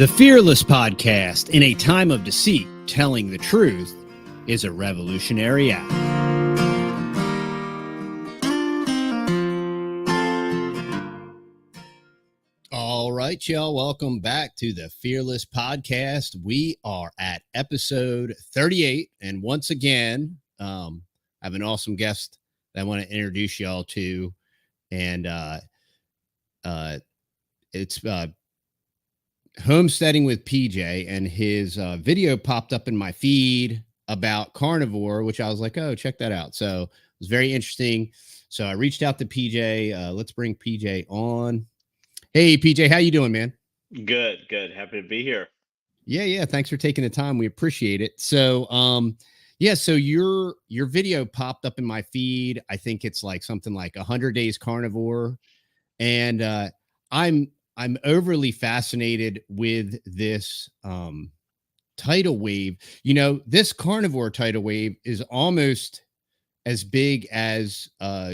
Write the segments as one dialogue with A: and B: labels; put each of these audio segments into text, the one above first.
A: The Fearless Podcast, in a time of deceit, telling the truth is a revolutionary act. All right, y'all. Welcome back to the Fearless Podcast. We are at episode 38. And once again, I have an awesome guest that I want to introduce y'all to. And it's Homesteading with PJ, and his video popped up in my feed about carnivore, which I was like, oh, check that out. So it was very interesting. So I reached out to PJ. Let's bring PJ on. Hey, PJ, how you doing, man?
B: Good. Happy to be here.
A: Yeah. Thanks for taking the time. We appreciate it. So, so your video popped up in my feed. I think it's like something like 100 Days Carnivore, and I'm overly fascinated with this tidal wave. You know, this carnivore tidal wave is almost as big as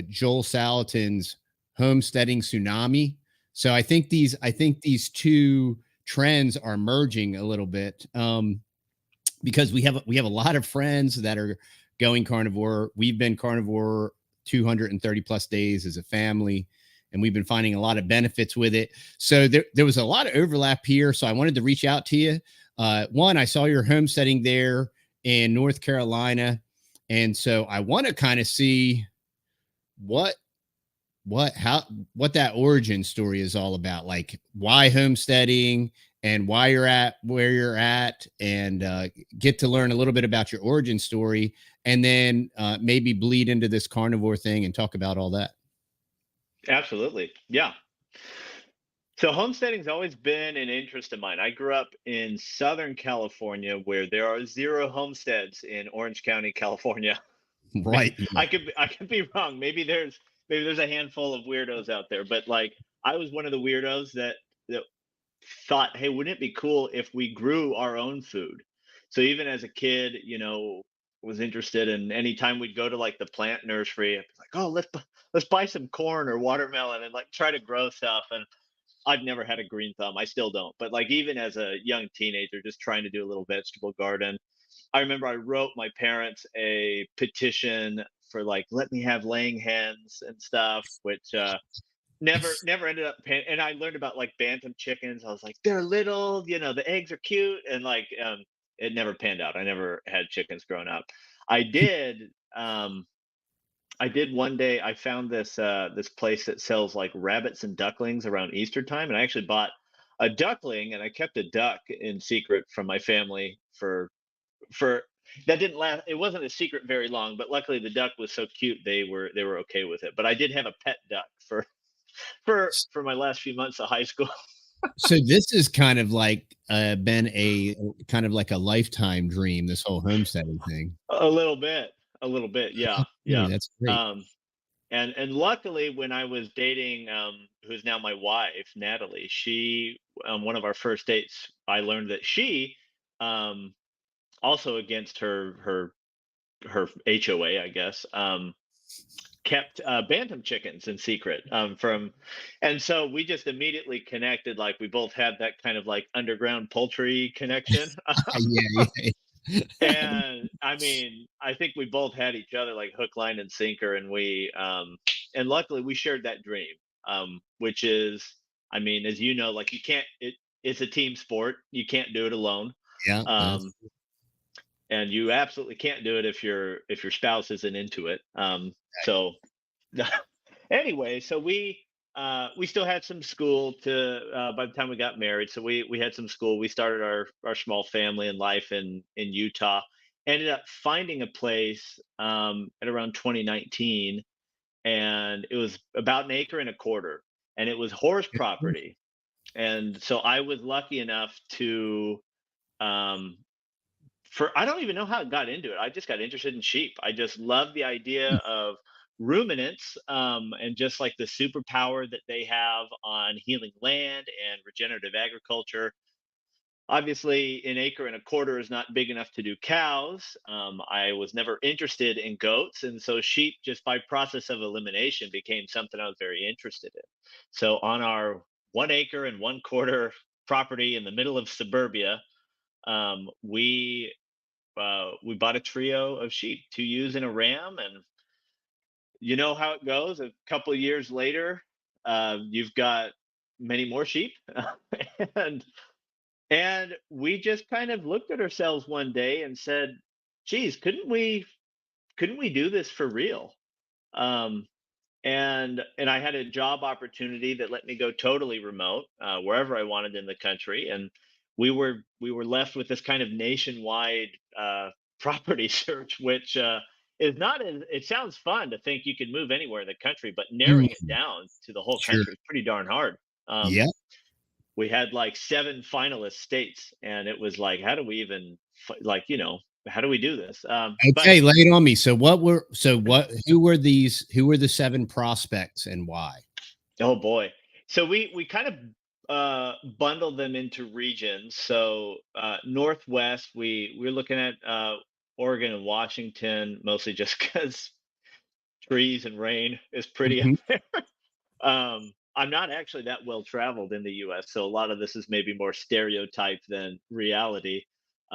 A: Joel Salatin's homesteading tsunami. So I think these two trends are merging a little bit, because we have a lot of friends that are going carnivore. We've been carnivore 230 plus days as a family, and we've been finding a lot of benefits with it. So there was a lot of overlap here. So I wanted to reach out to you. One, I saw your homesteading there in North Carolina. And so I want to kind of see what that origin story is all about, like why homesteading and why you're at where you're at, and get to learn a little bit about your origin story, and then maybe bleed into this carnivore thing and talk about all that.
B: Absolutely. Yeah. So homesteading's always been an interest of mine. I grew up in Southern California, where there are 0 homesteads in Orange County, California.
A: Right.
B: I could be wrong. Maybe there's a handful of weirdos out there, but like I was one of the weirdos that thought, hey, wouldn't it be cool if we grew our own food? So even as a kid, was interested in, anytime we'd go to like the plant nursery, I'd be like, oh, let's buy some corn or watermelon and like try to grow stuff. And I've never had a green thumb. I still don't. But like even as a young teenager, just trying to do a little vegetable garden, I remember I wrote my parents a petition for like, let me have laying hens and stuff, which never ended up and I learned about like bantam chickens. I was like, they're little, the eggs are cute, and like it never panned out. I never had chickens growing up. I did one day. I found this place that sells like rabbits and ducklings around Easter time, and I actually bought a duckling, and I kept a duck in secret from my family for that didn't last. It wasn't a secret very long, but luckily the duck was so cute they were okay with it. But I did have a pet duck for my last few months of high school.
A: So this is kind of like been a kind of like a lifetime dream, this whole homesteading thing.
B: A little bit, yeah, yeah.
A: That's great.
B: And luckily, when I was dating, who's now my wife, Natalie, she, one of our first dates, I learned that she, also against her HOA, I guess, kept bantam chickens in secret, and so we just immediately connected. Like we both had that kind of like underground poultry connection.
A: Yeah.
B: And I mean, I think we both had each other like hook, line, and sinker, and and luckily we shared that dream, which is, I mean, as you know, like you can't, it's a team sport. You can't do it alone.
A: Yeah.
B: And you absolutely can't do it if your spouse isn't into it. So anyway, so we still had some school to, by the time we got married. So we had some school. We started our small family and life in Utah. Ended up finding a place at around 2019, and it was about 1.25 acres, and it was horse property. And so I was lucky enough to, I don't even know how I got into it. I just got interested in sheep. I just love the idea of ruminants, and just like the superpower that they have on healing land and regenerative agriculture. Obviously, 1.25 acres is not big enough to do cows. I was never interested in goats, and so sheep, just by process of elimination, became something I was very interested in. So on our 1 acre and 1/4 property in the middle of suburbia. We bought a trio of sheep, 2 ewes and a ram, and you know how it goes. A couple of years later, you've got many more sheep, and we just kind of looked at ourselves one day and said, "Geez, couldn't we do this for real?" Um, and I had a job opportunity that let me go totally remote, wherever I wanted in the country, and we were left with this kind of nationwide property search, which is not as it sounds fun to think you can move anywhere in the country, but narrowing it
A: Mm,
B: down to the whole
A: sure.
B: country is pretty darn hard.
A: Yeah.
B: We had like 7 finalist states, and it was like, how do we even like how do we do this? But
A: Okay, lay it on me. Who were the 7 prospects and why?
B: Oh boy. So we kind of bundled them into regions. So Northwest, we're looking at Oregon and Washington, mostly just because trees and rain is pretty up
A: Mhm,
B: there. I'm not actually that well traveled in the U.S., so a lot of this is maybe more stereotype than reality.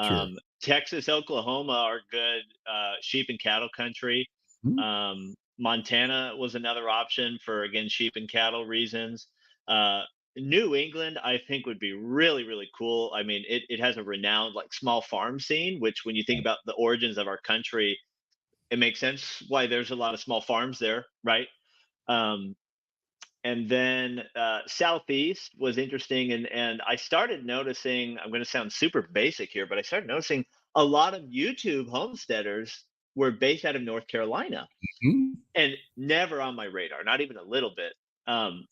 A: sure.
B: Texas, Oklahoma are good sheep and cattle country.
A: Mhm.
B: Montana was another option for, again, sheep and cattle reasons. Uh, New England, I think, would be really, really cool. I mean, it has a renowned like small farm scene, which when you think about the origins of our country, it makes sense why there's a lot of small farms there, right? Um, and then Southeast was interesting, and I started noticing. I'm going to sound super basic here, but I started noticing a lot of YouTube homesteaders were based out of North Carolina,
A: Mhm.
B: and never on my radar, not even a little bit. Um,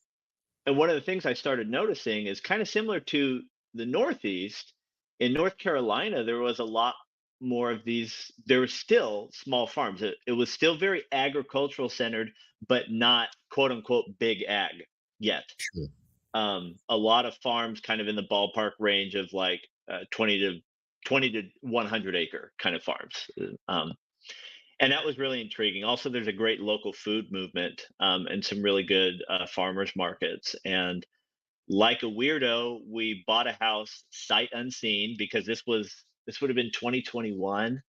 B: and one of the things I started noticing is kind of similar to the Northeast. In North Carolina, there was a lot more of these. There were still small farms. It was still very agricultural centered, but not quote unquote big ag yet.
A: Sure.
B: A lot of farms kind of in the ballpark range of like 20 to 100 acre kind of farms. And that was really intriguing. Also, there's a great local food movement, and some really good farmers markets. And like a weirdo, we bought a house sight unseen because this would have been 2021,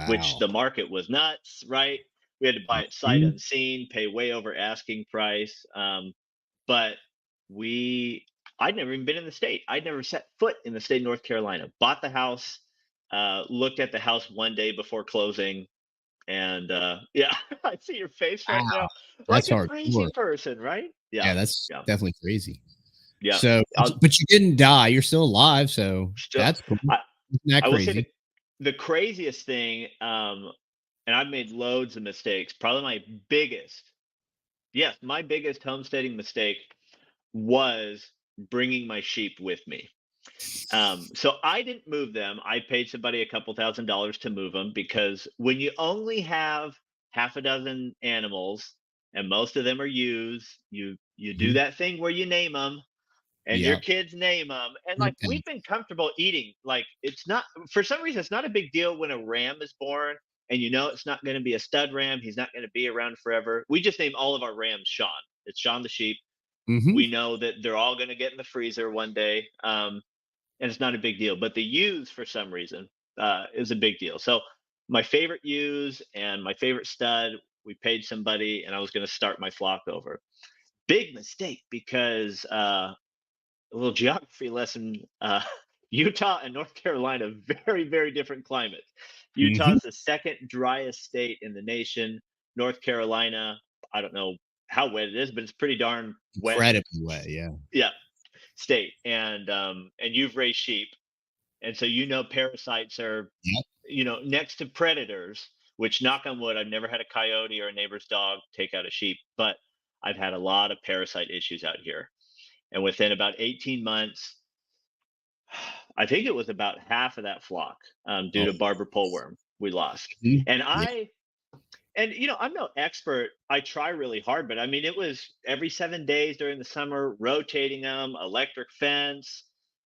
B: which
A: Wow.
B: the market was nuts, right? We had to buy it sight
A: Mhm.
B: unseen, pay way over asking price. But we, I'd never even been in the state. I'd never set foot in the state of North Carolina. Bought the house, looked at the house one day before closing, and yeah, I see your face right
A: Wow.
B: now,
A: That's
B: like a crazy
A: hardcore.
B: person, right? Yeah,
A: Yeah, that's
B: yeah,
A: definitely crazy.
B: yeah.
A: So,
B: I'll
A: but you didn't die. You're still alive, so
B: still,
A: that's cool.
B: I,
A: Isn't that
B: I will say
A: crazy?
B: the craziest thing, and I've made loads of mistakes. Probably my biggest, yes, my biggest homesteading mistake was bringing my sheep with me. So I didn't move them. I paid somebody a couple $1,000s to move them, because when you only have half a dozen animals and most of them are ewes, you do
A: Mhm.
B: that thing where you name them and your
A: Yep.
B: kids name them. And like,
A: Okay.
B: we've been comfortable eating. Like, it's not, for some reason, it's not a big deal when a ram is born and you know it's not going to be a stud ram. He's not going to be around forever. We just name all of our rams Sean. It's Sean the sheep.
A: Mhm.
B: We know that they're all going to get in the freezer one day. And it's not a big deal. But the ewes, for some reason, is a big deal. So my favorite ewes and my favorite stud, we paid somebody, and I was going to start my flock over. Big mistake, because a little geography lesson. Utah and North Carolina, very, very different climates. Utah
A: Mhm.
B: is the second driest state in the nation. North Carolina, I don't know how wet it is, but it's pretty darn wet.
A: Incredibly wet, yeah.
B: Yeah, state. And you've raised sheep, and so parasites are
A: Yep.
B: next to predators. Which, knock on wood, I've never had a coyote or a neighbor's dog take out a sheep, but I've had a lot of parasite issues out here. And within about 18 months, I think it was about half of that flock, due
A: Oh,
B: to barber poleworm, we lost.
A: mhm.
B: And
A: Yeah.
B: I'm no expert. I try really hard, but I mean, it was every 7 days during the summer, rotating them, electric fence,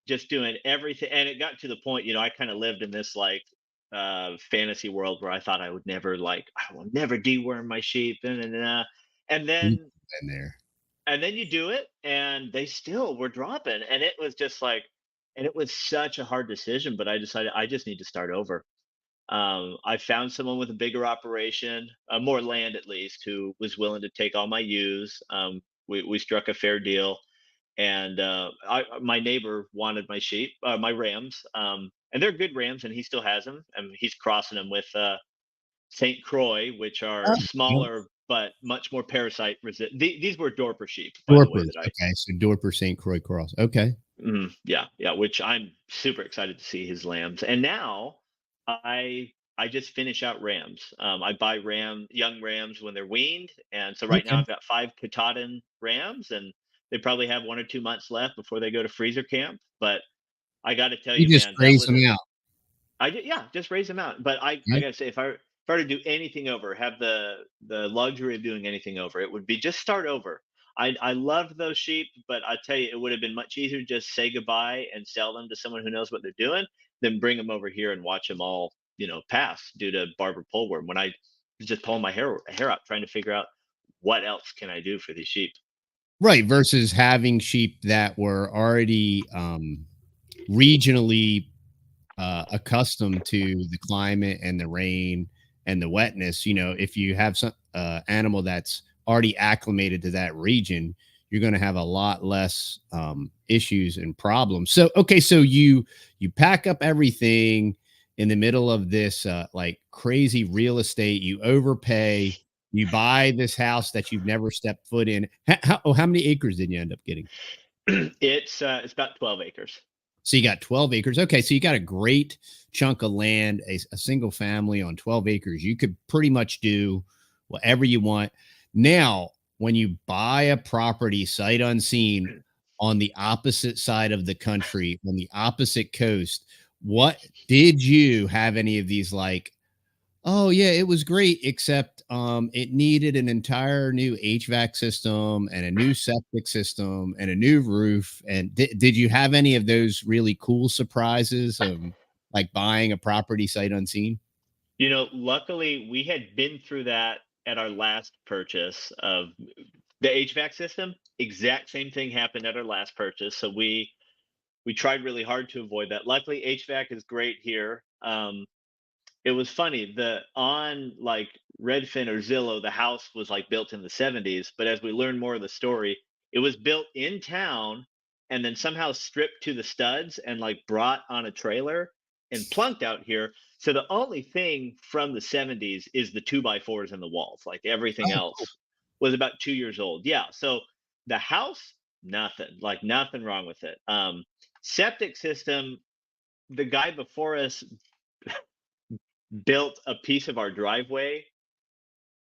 B: just doing everything. And it got to the point, I kind of lived in this like fantasy world where I thought I would never, like, I will never deworm my sheep. And
A: We've
B: then
A: been there.
B: and then you do it, and they still were dropping, and it was just like, and it was such a hard decision, but I decided I just need to start over. I found someone with a bigger operation, more land at least, who was willing to take all my ewes. We struck a fair deal, and my neighbor wanted my sheep, my rams, and they're good rams, and he still has them, and he's crossing them with St. Croix, which are
A: Oh, yep.
B: smaller but much more parasite resistant. These were Dorper sheep, by the way,
A: Dorpers.
B: that I.
A: Okay, so Dorper St. Croix cross. Okay.
B: Yeah, yeah, which I'm super excited to see his lambs. And now I just finish out rams. I buy young rams when they're weaned, and so right now
A: Okay.
B: I've got 5 Katahdin rams, and they probably have 1 or 2 months left before they go to freezer camp. But I got to tell
A: You
B: you,
A: just
B: man, that
A: graze
B: was
A: them
B: a.
A: out.
B: I did, yeah, just raise them out. But I
A: Right?
B: gotta say, if I were to do anything over, have the luxury of doing anything over, it would be just start over. I loved those sheep, but I tell you, it would have been much easier to just say goodbye and sell them to someone who knows what they're doing than bring them over here and watch them all, pass due to barber polworm. When I was just pulling my hair out trying to figure out what else can I do for these sheep.
A: Right, versus having sheep that were already, regionally, accustomed to the climate and the rain and the wetness. If you have some animal that's already acclimated to that region, you're going to have a lot less issues and problems. So, okay, so you pack up everything in the middle of this like crazy real estate. You overpay. You buy this house that you've never stepped foot in. How many acres did you end up getting?
B: It's about 12 acres.
A: So you got 12 acres. Okay, so you got a great chunk of land, a single family on 12 acres. You could pretty much do whatever you want. Now, when you buy a property sight unseen on the opposite side of the country, on the opposite coast, what did you have any of these like, oh yeah, it was great, except it needed an entire new HVAC system and a new septic system and a new roof. And did you have any of those really cool surprises of like buying a property sight unseen?
B: Luckily, we had been through that at our last purchase of the HVAC system. Exact same thing happened at our last purchase, so we tried really hard to avoid that. Luckily, HVAC is great here. It was funny, the on like Redfin or Zillow, the house was like built in the 70s, but as we learned more of the story, it was built in town and then somehow stripped to the studs and like brought on a trailer and plunked out here. So the only thing from the 70s is the 2x4s in the walls. Like everything
A: Oh, cool.
B: else was about 2 years old. Yeah. So the house, nothing, like nothing wrong with it. Septic system, the guy before us built a piece of our driveway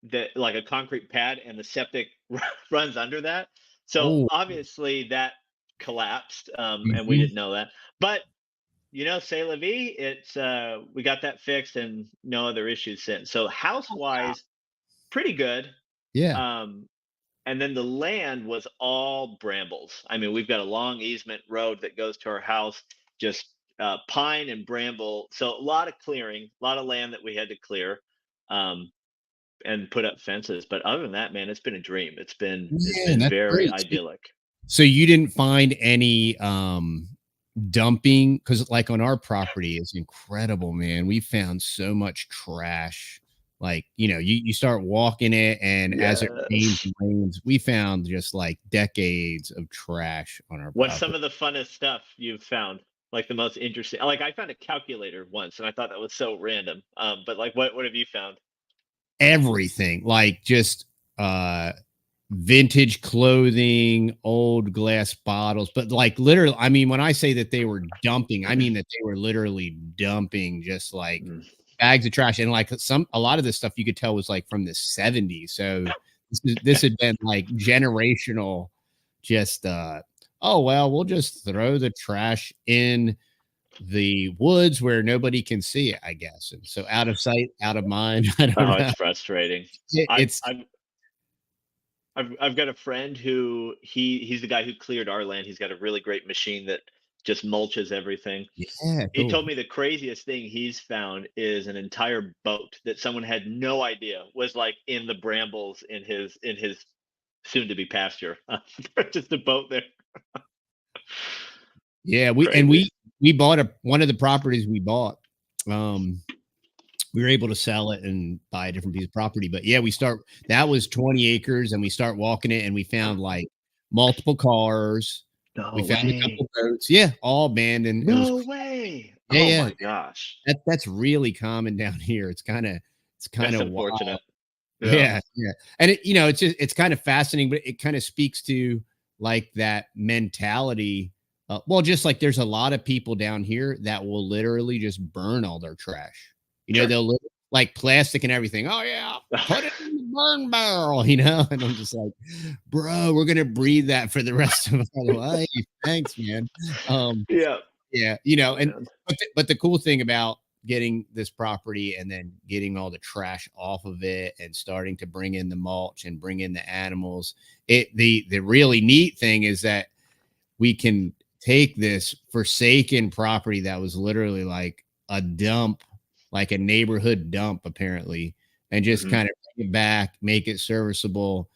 B: that like a concrete pad, and the septic runs under that. So
A: Oh,
B: obviously that collapsed, and we
A: mhm.
B: didn't know that. But say la vie, it's we got that fixed and no other issues since. So house wise, pretty good.
A: Yeah.
B: Um, and then the land was all brambles. I mean, we've got a long easement road that goes to our house, just pine and bramble. So a lot of clearing, a lot of land that we had to clear, um, and put up fences. But other than that, man, it's been a dream. It's
A: Yeah,
B: been
A: that's
B: very
A: great.
B: idyllic.
A: So you didn't find any dumping, because like on our property is incredible, man. We found so much trash. Like, you start walking it, and as it rains
B: Yes.
A: and rains, we found just like decades of trash on our
B: What's some
A: property.
B: of the funnest stuff you've found? Like the most interesting? Like I found a calculator once, and I thought that was so random. But like, what have you found?
A: Everything, like just uh vintage clothing, old glass bottles, but like literally, I mean, when I say that they were dumping, I mean that they were literally dumping just like
B: Mm.
A: bags of trash. And like a lot of this stuff you could tell was like from the 70s. So this had been like generational, just oh well, we'll just throw the trash in the woods where nobody can see it, I guess. And so out of sight, out of mind. I
B: Oh,
A: don't know.
B: it's frustrating. I
A: It's
B: I've got a friend who he's the guy who cleared our land. He's got a really great machine that just mulches everything.
A: yeah,
B: He
A: cool.
B: told me the craziest thing he's found is an entire boat that someone had no idea was like in the brambles in his soon to be pasture. Just a boat there.
A: Yeah,
B: Crazy.
A: we bought one of the properties we bought. We were able to sell it and buy a different piece of property. But yeah, that was 20 acres, and we start walking it, and we found like multiple cars. We
B: No
A: found a
B: way.
A: couple boats. Yeah, all abandoned. It was
B: No way.
A: yeah,
B: Oh
A: yeah.
B: my gosh.
A: That's really common down here. It's kind
B: That's
A: of wild.
B: unfortunate. Yeah.
A: Yeah, yeah. And it's kind of fascinating, but it kind of speaks to like that mentality. Well, just like there's a lot of people down here that will literally just burn all their trash.
B: Sure.
A: They'll like plastic and everything. Oh yeah, put it in the burn barrel, and I'm just like, bro, we're gonna breathe that for the rest of our life. Thanks, man.
B: Yeah.
A: Yeah,
B: Oh,
A: and
B: man.
A: but the cool thing about getting this property and then getting all the trash off of it and starting to bring in the mulch and bring in the animals, the really neat thing is that we can take this forsaken property that was literally like a dump, like a neighborhood dump apparently, and just kind of bring it back, make it serviceable,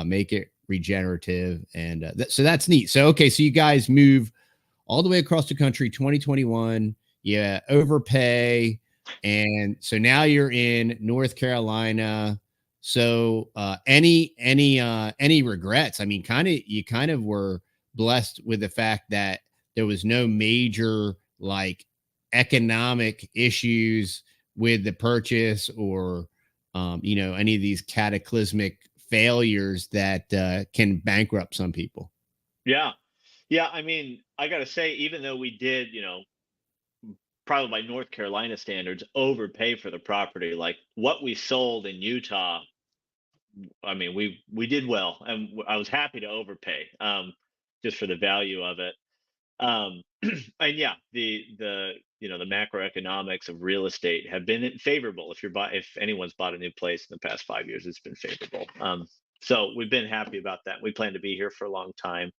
A: make it regenerative, and so that's neat. So okay, so you guys move all the way across the country, 2021. Yeah, overpay. And so now you're in North Carolina. So any regrets? I mean, you kind of were blessed with the fact that there was no major like economic issues with the purchase or any of these cataclysmic failures that can bankrupt some people.
B: Yeah. Yeah. I mean, I got to say, even though we did, probably by North Carolina standards, overpay for the property, like what we sold in Utah, I mean, we did well, and I was happy to overpay, just for the value of it. Um, and yeah, the macroeconomics of real estate have been favorable. If anyone's bought a new place in the past 5 years, it's been favorable. So we've been happy about that. We plan to be here for a long time.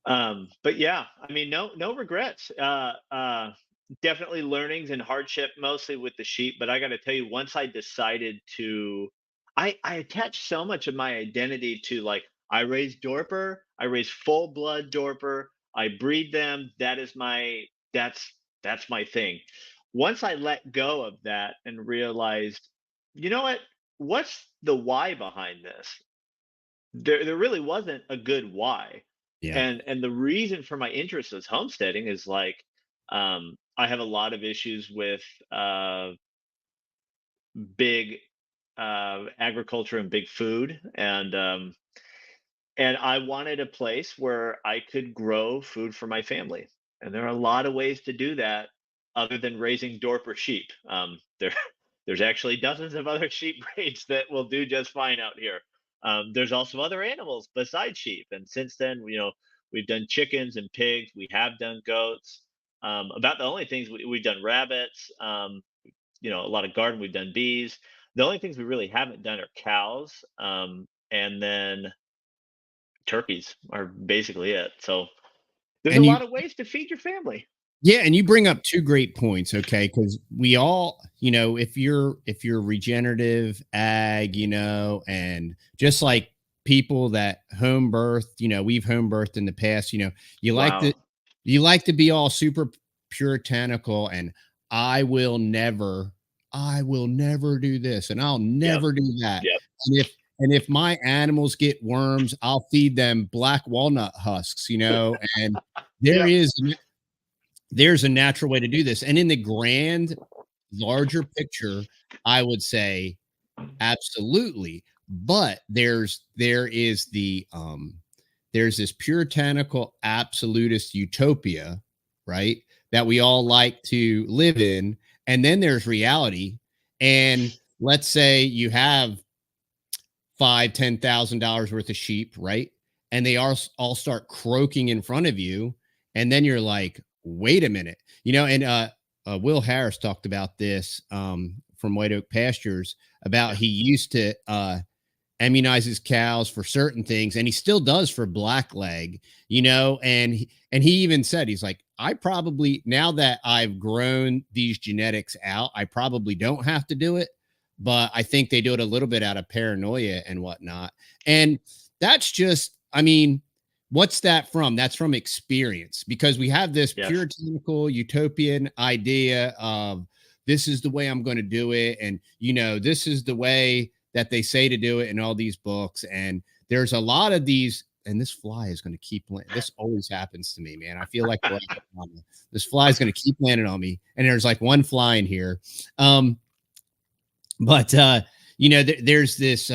B: But yeah, I mean, no regrets. Definitely learnings and hardship, mostly with the sheep. But I got to tell you, once I decided to, I attached so much of my identity to, like, I raise Dorper, I raise full blood Dorper, I breed them. That's my thing. Once I let go of that and realized, you know what? What's the why behind this? There really wasn't a good why.
A: Yeah.
B: And the reason for my interest is homesteading is like, I have a lot of issues with big agriculture and big food, and I wanted a place where I could grow food for my family. And there are a lot of ways to do that other than raising Dorper sheep. There's actually dozens of other sheep breeds that will do just fine out here. There's also other animals besides sheep. And since then, we've done chickens and pigs. We have done goats. About the only things we've done rabbits. A lot of garden. We've done bees. The only things we really haven't done are cows. And then turkeys are basically it. So there's a
A: And
B: lot of ways to feed your family.
A: yeah, and you bring up two great points, okay? Because we all, if you're regenerative ag, and just like people that home birth, we've home birthed in the past, you like to
B: Wow.
A: you like to be all super puritanical and I I will never do this and I'll
B: Yep.
A: never do that.
B: Yep.
A: And if my animals get worms, I'll feed them black walnut husks, and there
B: Yep.
A: is there's a natural way to do this. And in the grand, larger picture, I would say absolutely. But there's this puritanical absolutist utopia, right? That we all like to live in. And then there's reality. And let's say you have $10,000 worth of sheep, right? And they all start croaking in front of you, and then you're like, wait a minute, And Will Harris talked about this from White Oak Pastures about he used to immunize his cows for certain things, and he still does for blackleg, and he even said he's like, I probably now that I've grown these genetics out, I probably don't have to do it, but I think they do it a little bit out of paranoia and whatnot. And that's just, I mean, what's that from? That's from experience, because we have this puritanical utopian idea of this is the way I'm going to do it. And, you know, this is the way that they say to do it in all these books. And there's a lot of these, and this fly is going to keep landing. This always happens to me, man. I feel like this fly is going to keep landing on me. And there's like one fly in here. But you know, there's this,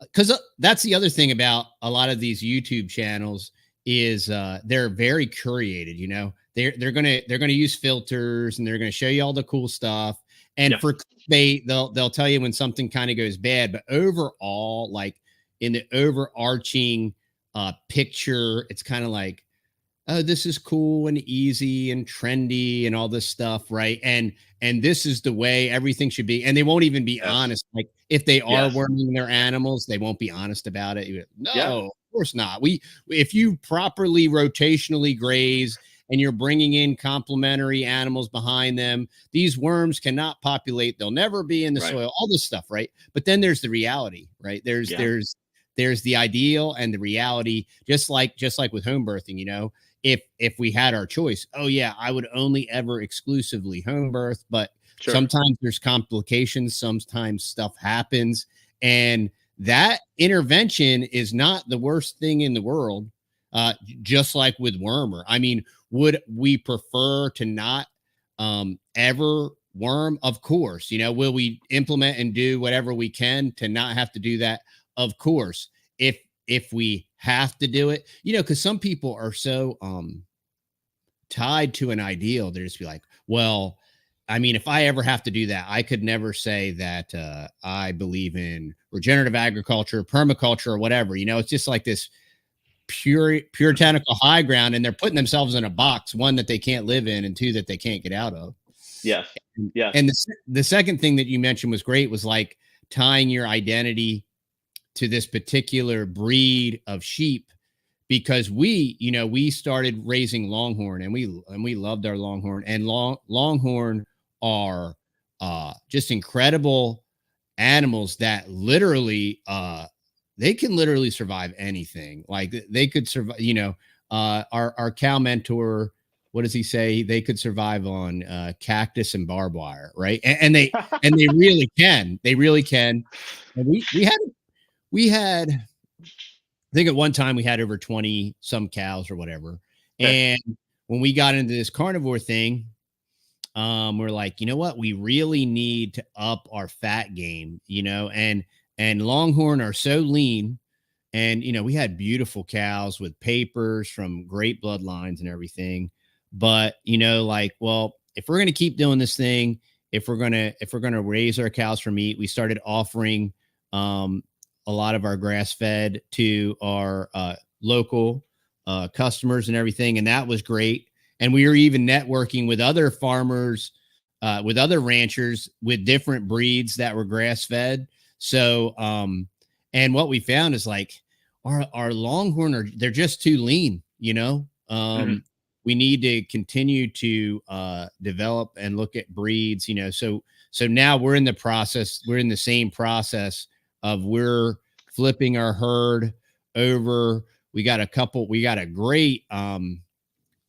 A: because that's the other thing about a lot of these YouTube channels is they're very curated. You know, they're gonna use filters, and they're gonna show you all the cool stuff. And for clickbait, they'll tell you when something kind of goes bad. But overall, like in the overarching picture, it's kind of like, oh, this is cool and easy and trendy and all this stuff, right? And this is the way everything should be. And they won't even be honest. Like if they are worming their animals, they won't be honest about it. No, of course not. If you properly rotationally graze and you're bringing in complementary animals behind them, these worms cannot populate. They'll never be in the soil, all this stuff, right? But then there's the reality, right? There's the ideal and the reality, just like with home birthing, you know. If we had our choice, oh yeah, I would only ever exclusively home birth, but sometimes there's complications, sometimes stuff happens, and that intervention is not the worst thing in the world. Just like with wormer, I mean, would we prefer to not ever worm? Of course. You know, will we implement and do whatever we can to not have to do that? Of course. If we have to do it, you know, because some people are so tied to an ideal, they just be like, well, I mean, if I ever have to do that, I could never say that I believe in regenerative agriculture, permaculture, or whatever. You know, it's just like this puritanical high ground, and they're putting themselves in a box, one that they can't live in, and two that they can't get out of.
B: Yes. Yeah.
A: And the second thing that you mentioned was great, was like tying your identity to this particular breed of sheep, because we started raising Longhorn, and we loved our Longhorn, and Longhorn are just incredible animals that literally they can literally survive anything. Like they could survive, you know, our cow mentor, what does he say? They could survive on cactus and barbed wire, right? And they really can. They really can. And we had, I think at one time we had over 20 some cows or whatever. And when we got into this carnivore thing, we're like, you know what? We really need to up our fat game, you know, and Longhorn are so lean. And, you know, we had beautiful cows with papers from great bloodlines and everything. But, you know, like, well, if we're going to keep doing this thing, if we're going to raise our cows for meat, we started offering, a lot of our grass fed to our local customers and everything. And that was great. And we were even networking with other farmers, with other ranchers with different breeds that were grass fed. So, and what we found is like our Longhorn they're just too lean, you know. We need to continue to develop and look at breeds, you know. So now we're in the same process of we're flipping our herd over. We got a great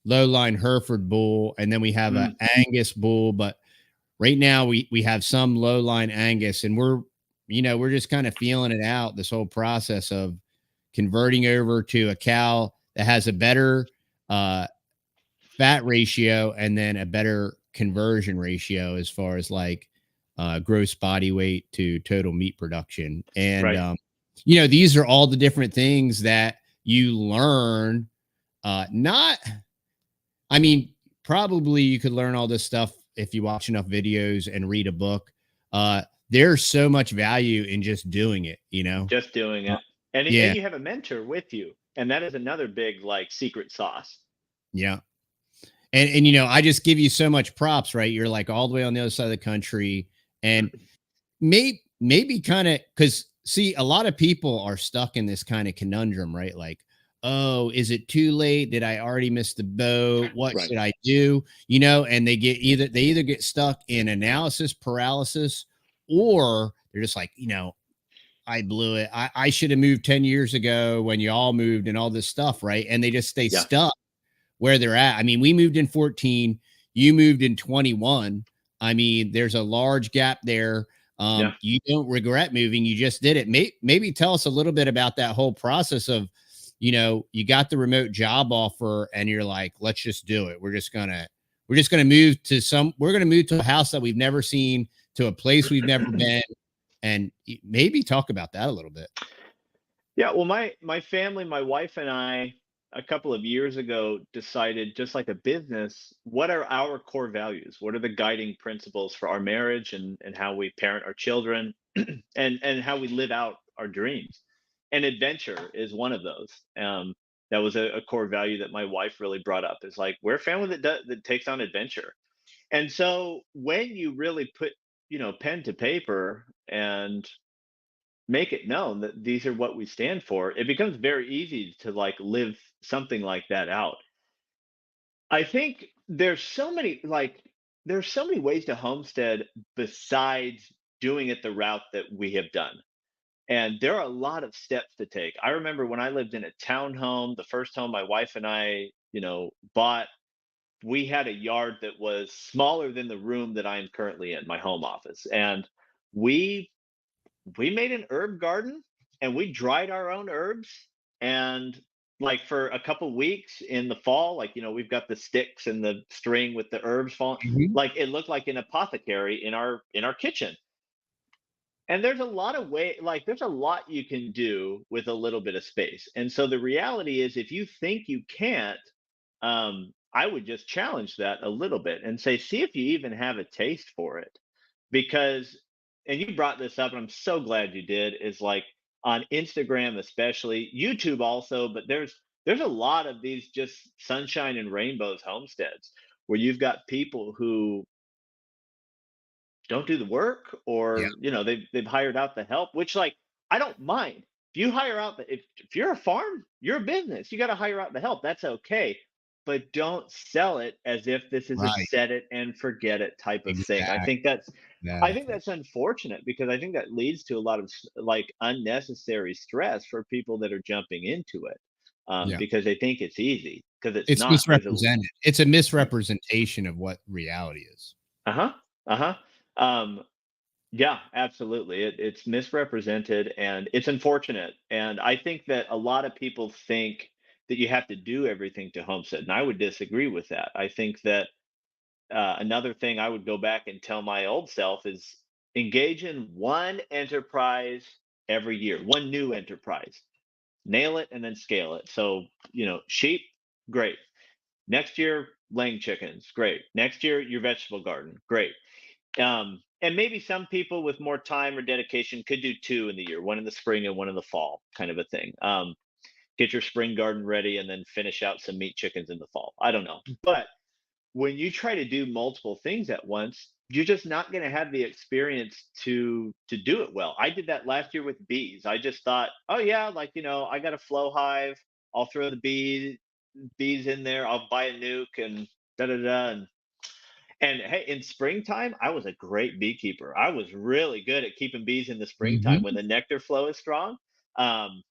A: low-line Hereford bull, and then we have an Angus bull, but right now we have some low-line Angus, and we're just kind of feeling it out, this whole process of converting over to a cow that has a better fat ratio and then a better conversion ratio as far as like gross body weight to total meat production. And, you know, these are all the different things that you learn. Probably you could learn all this stuff if you watch enough videos and read a book. There's so much value in just doing it, you know,
B: just doing it. And you have a mentor with you. And that is another big, like, secret sauce.
A: Yeah. And, you know, I just give you so much props, right? You're like all the way on the other side of the country. And maybe kind of, because see, a lot of people are stuck in this kind of conundrum, right? Like, oh, is it too late? Did I already miss the boat? What should I do? You know, and they either get stuck in analysis paralysis, or they're just like, you know, I blew it. I should have moved 10 years ago when you all moved and all this stuff, right? And they just stay
B: Yeah.
A: stuck where they're at. I mean, we moved in 14, you moved in 21. I mean, there's a large gap there.
B: Yeah.
A: You don't regret moving. You just did it. Maybe tell us a little bit about that whole process of, you know, you got the remote job offer and you're like, let's just do it. We're just going to move to we're going to move to a house that we've never seen, to a place we've never been, and maybe talk about that a little bit.
B: Yeah, well, my family, my wife and I, a couple of years ago decided, just like a business, what are our core values? What are the guiding principles for our marriage and how we parent our children and how we live out our dreams? And adventure is one of those. That was a core value that my wife really brought up. Is like, we're a family that takes on adventure. And so when you really put, pen to paper and make it known that these are what we stand for, it becomes very easy to like live something like that out. I think there's so many ways to homestead besides doing it the route that we have done. And there are a lot of steps to take. I remember when I lived in a townhome, the first home my wife and I, bought, we had a yard that was smaller than the room that I am currently in, my home office. And we we made an herb garden and we dried our own herbs, and like for a couple weeks in the fall, like we've got the sticks and the string with the herbs falling,
A: Mhm.
B: like it looked like an apothecary in our kitchen. And there's a lot of there's a lot you can do with a little bit of space. And so the reality is, if you think you can't, I would just challenge that a little bit and say, see if you even have a taste for it. Because, and you brought this up, and I'm so glad you did, is like on Instagram, especially YouTube also, but there's a lot of these just sunshine and rainbows homesteads where you've got people who don't do the work,
A: Yeah.
B: or they've hired out the help, which, like, I don't mind. If you hire out if you're a farm, you're a business, you got to hire out the help, that's okay. But don't sell it as if this is a
A: Right.
B: set it and forget it type of thing. I
A: Exactly.
B: think that's I think
A: Exactly.
B: that's unfortunate, because I think that leads to a lot of like unnecessary stress for people that are jumping into it,
A: Yeah.
B: because they think it's easy, because it's
A: It's
B: not. There's a
A: misrepresented. It's a misrepresentation of what reality is.
B: uh-huh, uh-huh. Um, Yeah, absolutely. It's misrepresented and it's unfortunate. And I think that a lot of people think that you have to do everything to homestead. And I would disagree with that. I think that another thing I would go back and tell my old self is, engage in one enterprise every year, one new enterprise, nail it and then scale it. So, sheep, great. Next year, laying chickens, great. Next year, your vegetable garden, great. And maybe some people with more time or dedication could do two in the year, one in the spring and one in the fall, kind of a thing. Get your spring garden ready and then finish out some meat chickens in the fall. I don't know. But when you try to do multiple things at once, you're just not going to have the experience to do it well. I did that last year with bees. I just thought, oh yeah, like, I got a flow hive. I'll throw the bees in there. I'll buy a nuke and da da da. And hey, in springtime, I was a great beekeeper. I was really good at keeping bees in the springtime when
A: Mhm.
B: the nectar flow is strong. Um,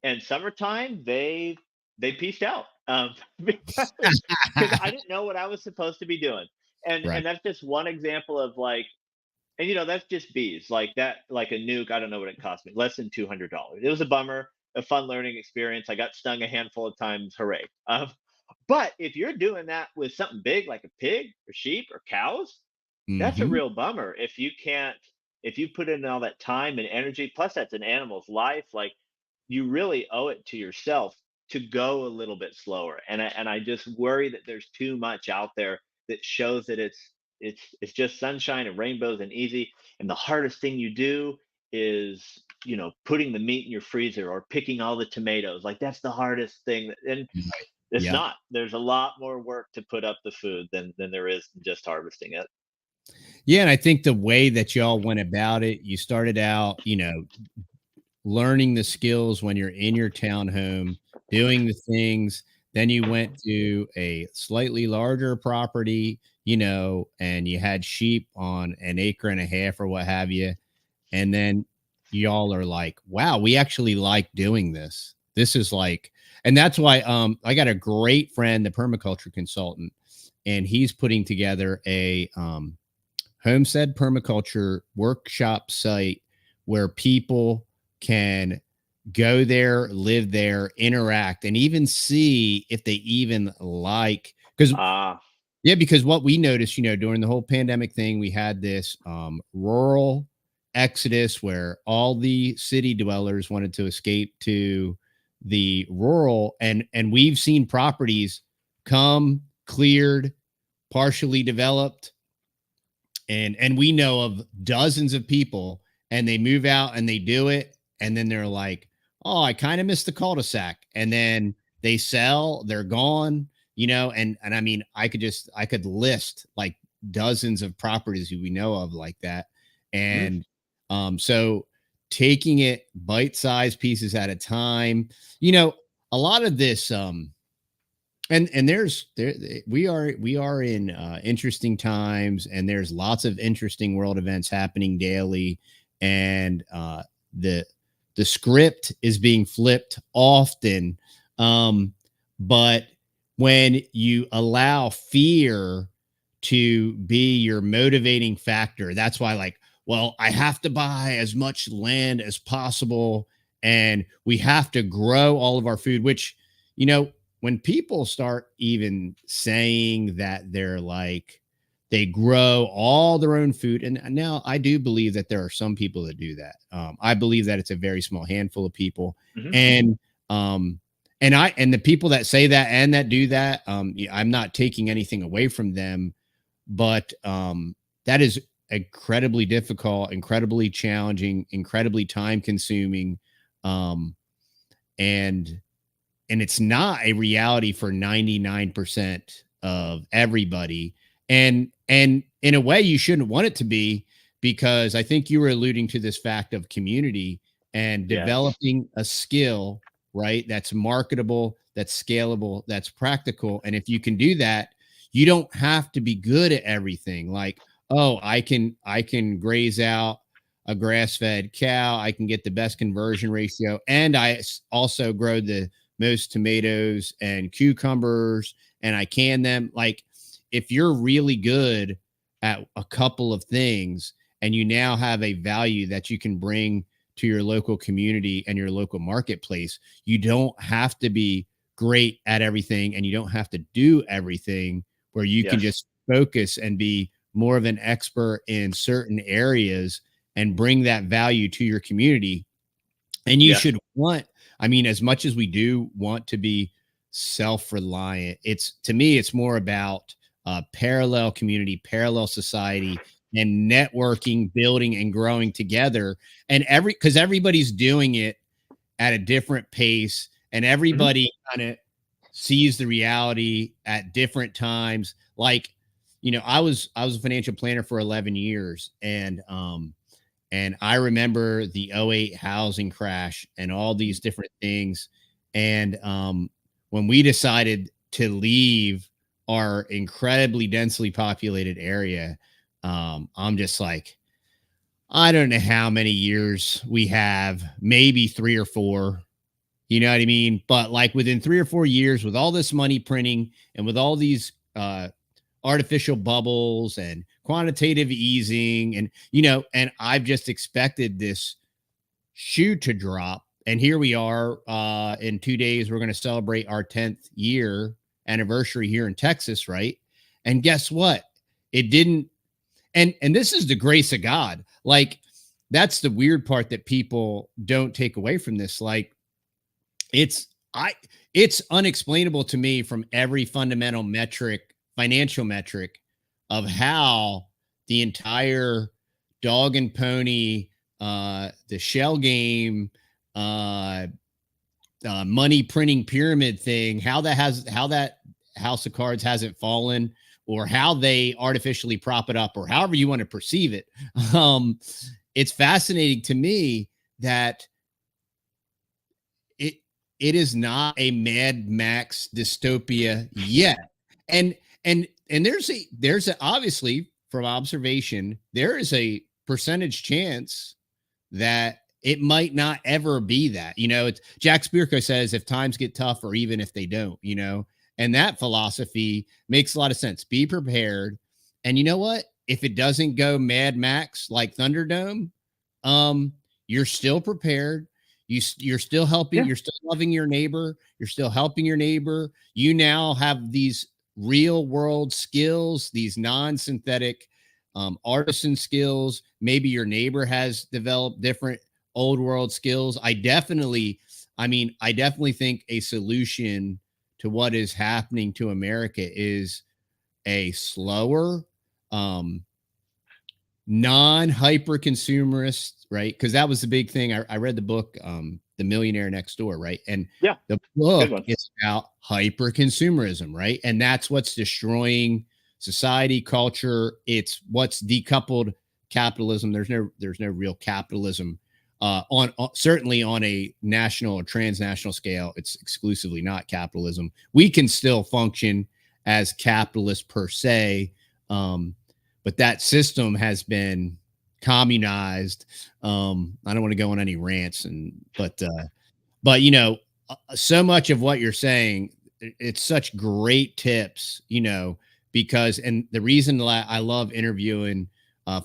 B: and summertime, they pieced out, because I didn't know what I was supposed to be doing. And
A: Right.
B: that's just one example of like, and that's just bees like that, like a nuke. I don't know what it cost me, less than $200. It was a bummer, a fun learning experience. I got stung a handful of times. Hooray! But if you're doing that with something big like a pig or sheep or cows, that's a
A: Mhm.
B: real bummer if you can't, if you put in all that time and energy, plus that's an animal's life, like, you really owe it to yourself to go a little bit slower. And I just worry that there's too much out there that shows that it's just sunshine and rainbows and easy. And the hardest thing you do is, putting the meat in your freezer or picking all the tomatoes. Like, that's the hardest thing. And
A: Right.
B: it's
A: Yeah.
B: not. There's a lot more work to put up the food than there is just harvesting it.
A: Yeah, and I think the way that y'all went about it, you started out, learning the skills when you're in your townhome, doing the things. Then you went to a slightly larger property, and you had sheep on an acre and a half or what have you. And then y'all are like, wow, we actually like doing this. This is like, and that's why I got a great friend, the permaculture consultant, and he's putting together a homestead permaculture workshop site where people can go there, live there, interact, and even see if they even like, because
B: Ah,
A: yeah, because what we noticed, during the whole pandemic thing, we had this rural exodus where all the city dwellers wanted to escape to the rural, and we've seen properties come cleared, partially developed, and we know of dozens of people, and they move out and they do it, and then they're like, oh, I kind of missed the cul-de-sac, and then they sell, they're gone, and I mean, I could list like dozens of properties we know of like that.
B: mm,
A: And so taking it bite-sized pieces at a time, a lot of this and we are in interesting times, and there's lots of interesting world events happening daily, and the the script is being flipped often, um but when you allow fear to be your motivating factor, that's why, like, well, I have to buy as much land as possible, and we have to grow all of our food, which, you know when people start even saying that they're like, they grow all their own food, and now I do believe that there are some people that do that. I believe that it's a very small handful of people,
B: mhm.
A: and um, and the people that say that and that do that, yeah, I'm not taking anything away from them, but that is incredibly difficult, incredibly challenging, incredibly time consuming, um, and it's not a reality for 99% of everybody. And in a way, you shouldn't want it to be, because I think you were alluding to this fact of community and
B: Yes.
A: developing a skill, right? That's marketable, that's scalable, that's practical. And if you can do that, you don't have to be good at everything. Like, oh, I can graze out a grass-fed cow, I can get the best conversion ratio, and also grow the most tomatoes and cucumbers, and I can them. Like, if you're really good at a couple of things, and you now have a value that you can bring to your local community and your local marketplace, you don't have to be great at everything, and you don't have to do everything, where you can
B: Yes.
A: just focus and be more of an expert in certain areas and bring that value to your community. And you
B: Yes.
A: should want, I mean, as much as we do want to be self-reliant, it's, to me, it's more about parallel community, parallel society, and networking, building and growing together. And because everybody's doing it at a different pace, and
B: Mhm.
A: everybody kind of sees the reality at different times. Like, I was a financial planner for 11 years, and I remember the '08 housing crash and all these different things. And when we decided to leave our incredibly densely populated area, I'm just like, I don't know how many years we have, maybe 3 or 4. You know what I mean? But like within 3 or 4 years, with all this money printing and with all these artificial bubbles and quantitative easing, and I've just expected this shoe to drop, and here we are. In 2 days we're going to celebrate our 10th year anniversary here in Texas, right? And guess what? It didn't. And this is the grace of God. Like, that's the weird part that people don't take away from this. Like, it's I it's unexplainable to me from every fundamental metric, financial metric, of how the entire dog and pony, the shell game, uh, money printing pyramid thing, how that house of cards hasn't fallen, or how they artificially prop it up, or however you want to perceive it. Um, it's fascinating to me that it it is not a Mad Max dystopia yet. And and there's a obviously, from observation, there is a percentage chance that it might not ever be that. It's Jack Spirko says if times get tough or even if they don't, and that philosophy makes a lot of sense. Be prepared. And you know what? If it doesn't go Mad Max like Thunderdome, you're still prepared. You're still helping.
B: Yeah.
A: You're still loving your neighbor. You're still helping your neighbor. You now have these real world skills, these non-synthetic artisan skills. Maybe your neighbor has developed different old world skills. I definitely think a solution to what is happening to America is a slower, non-hyper consumerist, right? Because that was the big thing. I read the book, The Millionaire Next Door, right? And
B: Yeah.
A: the
B: Good
A: book
B: one.
A: is about hyper consumerism, right? And that's what's destroying society, culture. It's what's decoupled capitalism. There's no real capitalism on certainly on a national or transnational scale. It's exclusively not capitalism. We can still function as capitalists per se, but that system has been communized. I don't want to go on any rants, but so much of what you're saying, it's such great tips, because, and the reason I love interviewing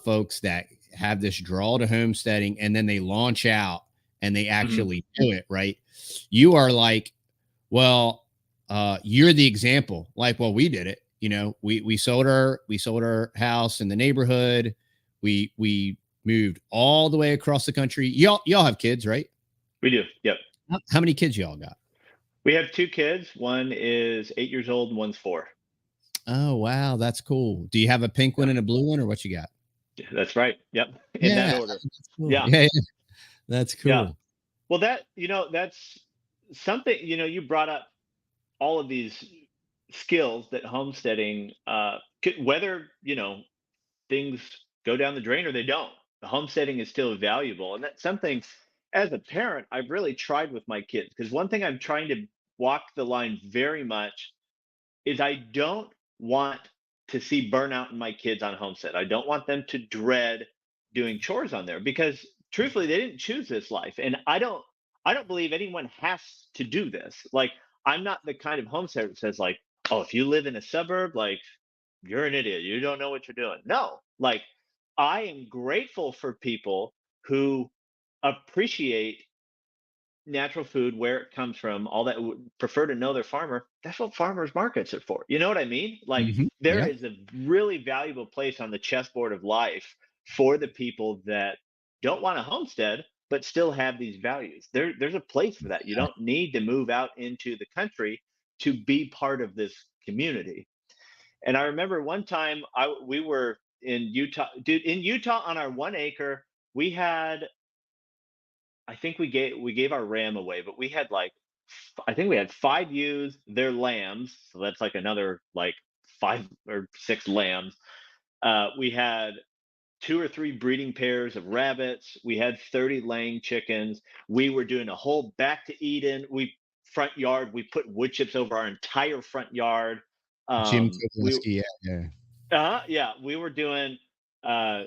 A: folks that have this draw to homesteading and then they launch out and they actually do it, right? You are like, well, you're the example. Like, well, we did it. We sold our house in the neighborhood. We moved all the way across the country. Y'all have kids, right?
B: We do. Yep.
A: How many kids y'all got?
B: We have 2 kids. One is 8 years old and one's 4.
A: Oh, wow. That's cool. Do you have a pink one and a blue one, or what you got?
B: That's right. Yep. In that order.
A: That's cool.
B: Yeah.
A: Yeah. That's cool.
B: Yeah. Well, that's something, you brought up all of these skills that homesteading, whether, things go down the drain or they don't, the homesteading is still valuable. And that's something as a parent, I've really tried with my kids. Because one thing I'm trying to walk the line very much is I don't want to see burnout in my kids on homestead. I don't want them to dread doing chores on there because truthfully they didn't choose this life and I don't believe anyone has to do this. Like I'm not the kind of homesteader that says like, "Oh, if you live in a suburb, like you're an idiot. You don't know what you're doing." No. Like I am grateful for people who appreciate natural food, where it comes from, all that, prefer to know their farmer. That's what farmers markets are for. You know what I mean? Like there
A: Yeah.
B: is a really valuable place on the chessboard of life for the people that don't want to homestead but still have these values. There's a place for that. You don't need to move out into the country to be part of this community. And I remember one time we were in Utah, dude, in Utah on our 1 acre, we had, I think we gave our ram away, but we had like I think we had 5 ewes, their lambs, so that's like another like 5 or 6 lambs. We had 2 or 3 breeding pairs of rabbits. We had 30 laying chickens. We were doing a whole back to Eden. We front yard. We put wood chips over our entire front yard.
A: Jim
B: We
A: Kowalski. Yeah.
B: yeah, we were doing uh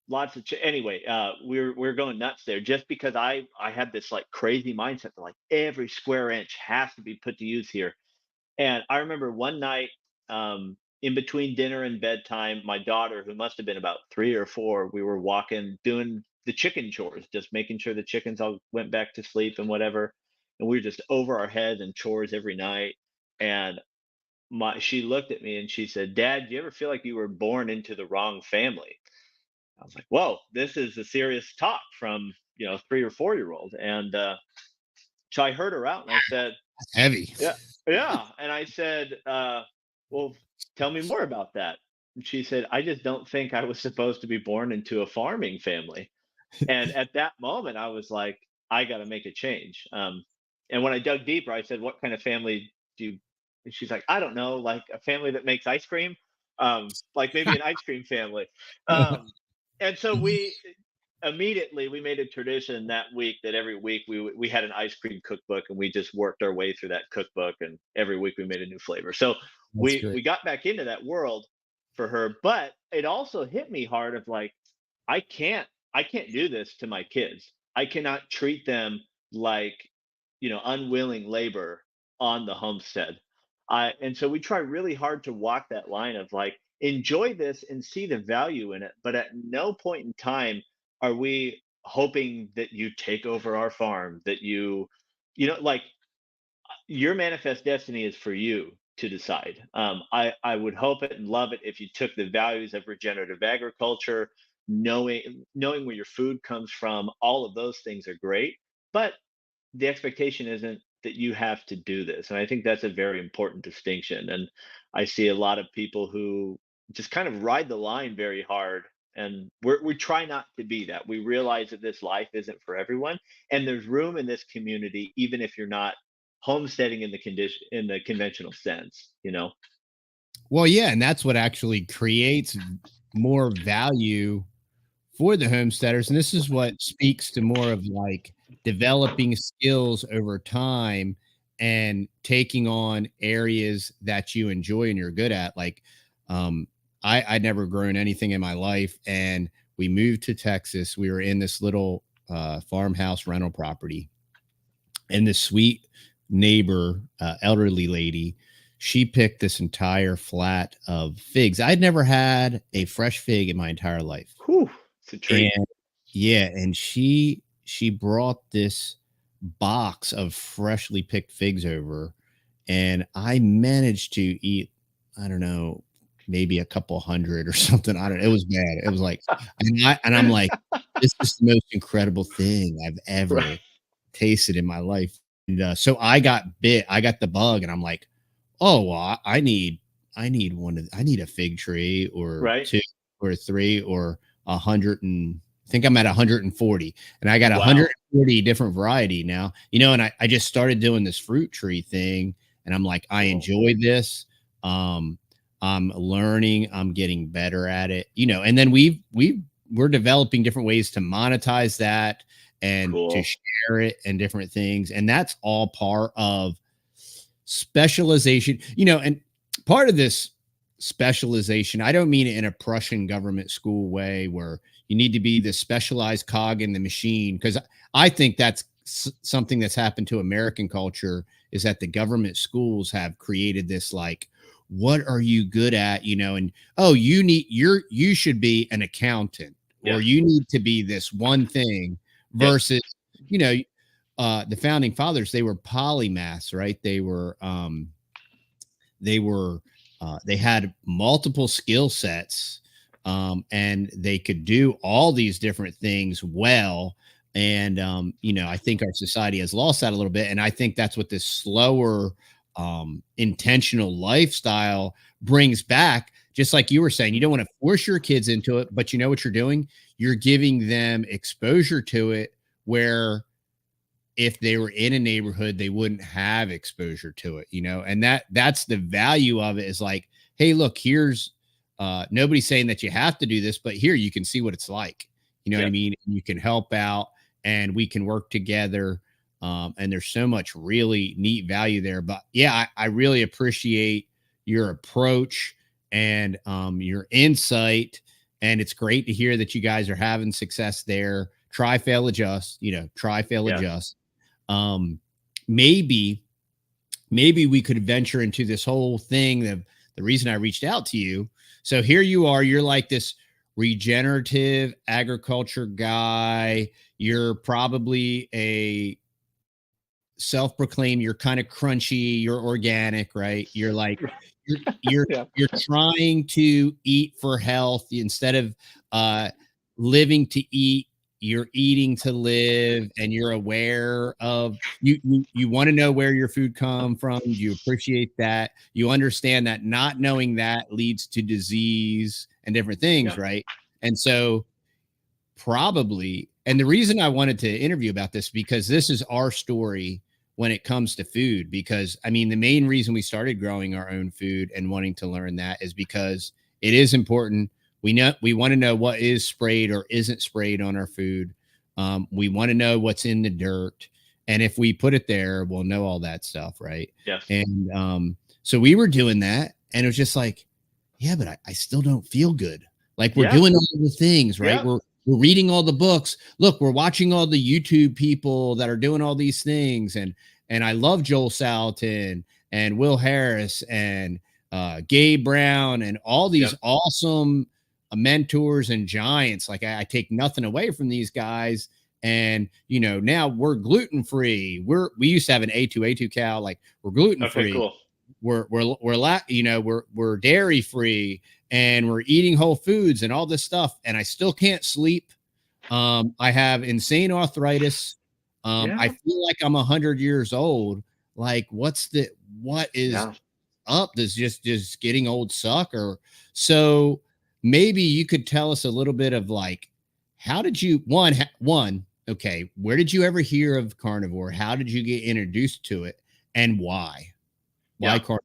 B: lots of anyway, we're going nuts there just because I had this like crazy mindset that like every square inch has to be put to use here. And I remember one night, in between dinner and bedtime, my daughter, who must have been about 3 or 4, we were walking doing the chicken chores, just making sure the chickens all went back to sleep and whatever, and we were just over our heads and chores every night. And she looked at me and she said, "Dad, do you ever feel like you were born into the wrong family?" I was like, "Whoa, this is a serious talk from 3 or 4 year old." And so I heard her out, and I said,
A: Heavy.
B: "Yeah, yeah." And I said, "Well, tell me more about that." And she said, "I just don't think I was supposed to be born into a farming family." And at that moment, I was like, "I got to make a change." And when I dug deeper, I said, "What kind of family do you?" And she's like, "I don't know, like a family that makes ice cream, like maybe an ice cream family." Um, and so we made a tradition that week that every week we had an ice cream cookbook and we just worked our way through that cookbook and every week we made a new flavor. So
A: That's
B: we
A: great.
B: got back into that world for her, but it also hit me hard of like I can't do this to my kids. I cannot treat them like, unwilling labor on the homestead. And so we try really hard to walk that line of like, enjoy this and see the value in it. But at no point in time are we hoping that you take over our farm, that like your manifest destiny is for you to decide. I would hope it and love it if you took the values of regenerative agriculture, knowing where your food comes from. All of those things are great, but the expectation isn't that you have to do this. And I think that's a very important distinction. And I see a lot of people who just kind of ride the line very hard. And we try not to be that. We realize that this life isn't for everyone. And there's room in this community, even if you're not homesteading in the conventional sense.
A: Well, yeah, and that's what actually creates more value for the homesteaders. And this is what speaks to more of like developing skills over time and taking on areas that you enjoy and you're good at. Like, I'd never grown anything in my life, and we moved to Texas. We were in this little farmhouse rental property, and this sweet neighbor, elderly lady, she picked this entire flat of figs. I'd never had a fresh fig in my entire life.
B: Whew, it's a treat.
A: And yeah, and she brought this box of freshly picked figs over, and I managed to eat, I don't know, maybe a couple hundred or something. I don't know. It was bad. It was like, and I'm like, this is the most incredible thing I've ever
B: Right.
A: tasted in my life. And so I got bit. I got the bug, and I'm like, oh, well, I need I need a fig tree or
B: Right.
A: two or three or 100, and I think I'm at 140, and I got
B: Wow.
A: 140 different variety now, and I just started doing this fruit tree thing, and I'm like, I enjoy this. I'm learning, I'm getting better at it, and then we're developing different ways to monetize that and to
B: Cool.
A: share it and different things. And that's all part of specialization, and part of this specialization, I don't mean it in a Prussian government school way where you need to be the specialized cog in the machine, because I think that's something that's happened to American culture, is that the government schools have created this like, what are you good at, and oh, you should be an accountant, or
B: Yeah.
A: you need to be this one thing,
B: Yep.
A: versus you know the founding fathers, they were polymaths, right? They had multiple skill sets, and they could do all these different things well. And I think our society has lost that a little bit, and I think that's what this slower, intentional lifestyle brings back. Just like you were saying, you don't want to force your kids into it, but you know what you're doing? You're giving them exposure to it, where if they were in a neighborhood, they wouldn't have exposure to it, and that's the value of it, is like, hey, look, here's nobody's saying that you have to do this, but here you can see what it's like. You know what I
B: Yep.
A: mean? You can help out, and we can work together. And there's so much really neat value there. But yeah, I really appreciate your approach and your insight. And it's great to hear that you guys are having success there. Try, fail, adjust, try, fail,
B: Yeah.
A: adjust. Maybe we could venture into this whole thing. The reason I reached out to you. So here you are, you're like this regenerative agriculture guy. You're probably a self-proclaimed, you're kind of crunchy, you're organic, right? You're like,
B: Yeah.
A: you're trying to eat for health instead of living to eat. You're eating to live, and you're aware of you want to know where your food come from. You appreciate that. You understand that not knowing that leads to disease and different things,
B: Yeah.
A: right? And so probably, and the reason I wanted to interview about this, because this is our story when it comes to food. Because I mean, the main reason we started growing our own food and wanting to learn that is because it is important. We want to know what is sprayed or isn't sprayed on our food. We want to know what's in the dirt, and if we put it there, we'll know all that stuff, right?
B: Yes.
A: And so we were doing that, and it was just like, yeah, but I still don't feel good. Like we're
B: Yeah.
A: doing all the things, right?
B: Yeah.
A: we're reading all the books. Look, we're watching all the YouTube people that are doing all these things. And I love Joel Salatin and Will Harris and Gabe Brown and all these
B: Yep.
A: awesome mentors and giants. Like I take nothing away from these guys. And now we're gluten free. We used to have an A2 cow. Like we're gluten
B: Okay,
A: free.
B: cool.
A: We're dairy free, and we're eating whole foods and all this stuff. And I still can't sleep. I have insane arthritis. I
B: Yeah.
A: feel like I'm 100 years old. Like what is
B: Yeah.
A: up? Does just getting old suck? Or so maybe you could tell us a little bit of like, how did you one okay, where did you ever hear of carnivore? How did you get introduced to it, and why
B: Yeah.
A: carnivore?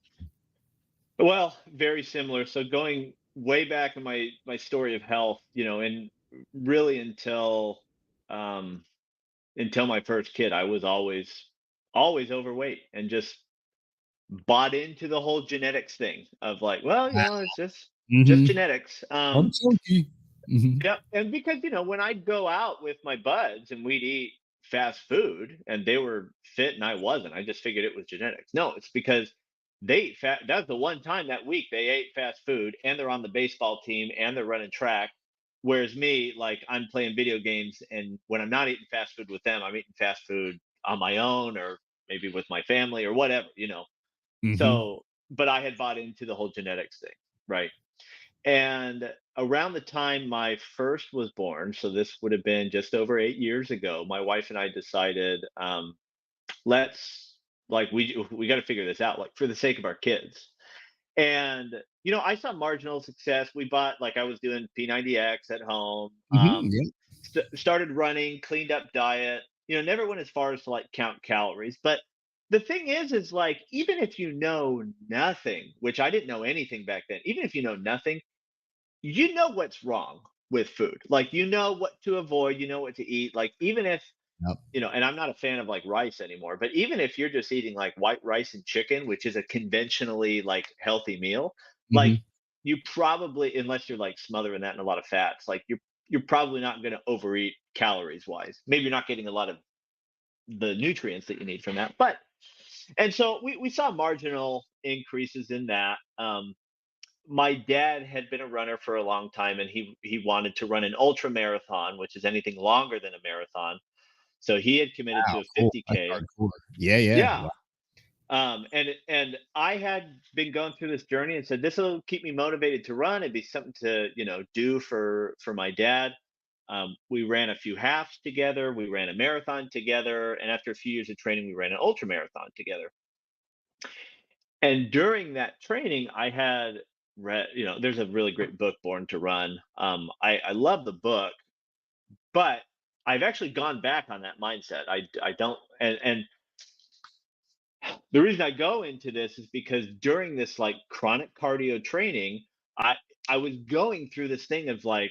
B: Well, very similar. So going way back in my story of health, and really um until my first kid, I was always overweight and just bought into the whole genetics thing of like, well, it's just
A: Mm-hmm.
B: genetics.
A: I'm chunky. Mm-hmm.
B: Yeah, and because when I'd go out with my buds and we'd eat fast food and they were fit and I wasn't, I just figured it was genetics. No, it's because they ate fat. That's the one time that week they ate fast food and they're on the baseball team and they're running track. Whereas me, like I'm playing video games, and when I'm not eating fast food with them, I'm eating fast food on my own or maybe with my family or whatever.
A: Mm-hmm.
B: So, but I had bought into the whole genetics thing, right? And around the time my first was born, so this would have been just over 8 years ago, my wife and I decided, let's like we got to figure this out, like for the sake of our kids. And I saw marginal success. We bought, like, I was doing P90X at home,
A: Mm-hmm. Yeah.
B: started running, cleaned up diet. Never went as far as to like count calories, but the thing is like even if you know nothing, which I didn't know anything back then, even if you know nothing, you know what's wrong with food. Like, you know what to avoid, you know what to eat. Like, even if,
A: Yep.
B: and I'm not a fan of like rice anymore, but even if you're just eating like white rice and chicken, which is a conventionally like healthy meal, like
A: Mm-hmm.
B: you probably, unless you're like smothering that in a lot of fats, like you're probably not going to overeat calories wise. Maybe you're not getting a lot of the nutrients that you need from that. But and so we saw marginal increases in that. My dad had been a runner for a long time, and he wanted to run an ultra marathon, which is anything longer than a marathon. So he had committed to
A: Wow.
B: a
A: Cool. That's
B: 50K.
A: hardcore. Yeah. Yeah.
B: Yeah.
A: Wow.
B: And I had been going through this journey and said this will keep me motivated to run. It'd be something to do for my dad. We ran a few halves together. We ran a marathon together, and after a few years of training, we ran an ultra marathon together. And during that training, I had read, there's a really great book, Born to Run. I love the book, but I've actually gone back on that mindset. I don't, and the reason I go into this is because during this like chronic cardio training, I I was going through this thing of like,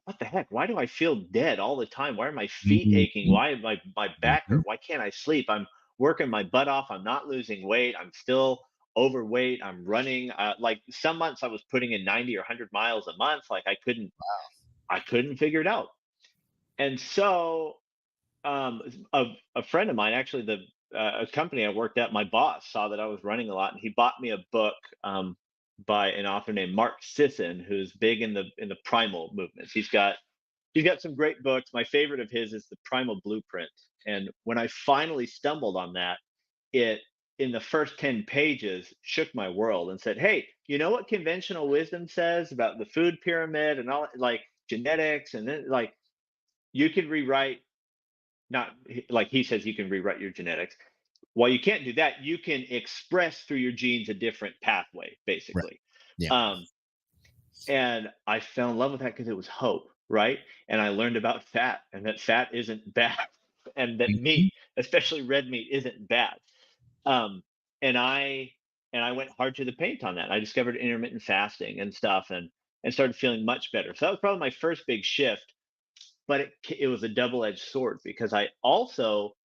B: what the heck? Why do I feel dead all the time? Why are my feet aching?
A: Mhm,
B: Why am my back hurt?
A: mhm.
B: Why can't I sleep? I'm working my butt off. I'm not losing weight. I'm still overweight. I'm running. Like some months I was putting in 90 or 100 miles a month. Like I couldn't figure it out. And so a friend of mine, actually, a company I worked at, my boss saw that I was running a lot, and he bought me a book by an author named Mark Sisson, who's big in the primal movements. He's got some great books. My favorite of his is The Primal Blueprint. And when I finally stumbled on that, it in the first 10 pages shook my world and said, "Hey, you know what conventional wisdom says about the food pyramid and all, like genetics, and then like you could rewrite, not like he says you can rewrite your genetics. Well, you can't do that. You can express through your genes a different pathway,
A: Right.
B: basically."
A: Yeah.
B: Um, and I fell in love with that because it was hope, right? And I learned about fat, and that fat isn't bad, and that meat,
A: Mhm.
B: especially red meat, isn't bad. Um, and I went hard to the paint on that. I discovered intermittent fasting and stuff, and started feeling much better. So that was probably my first big shift, but it was a double-edged sword because I also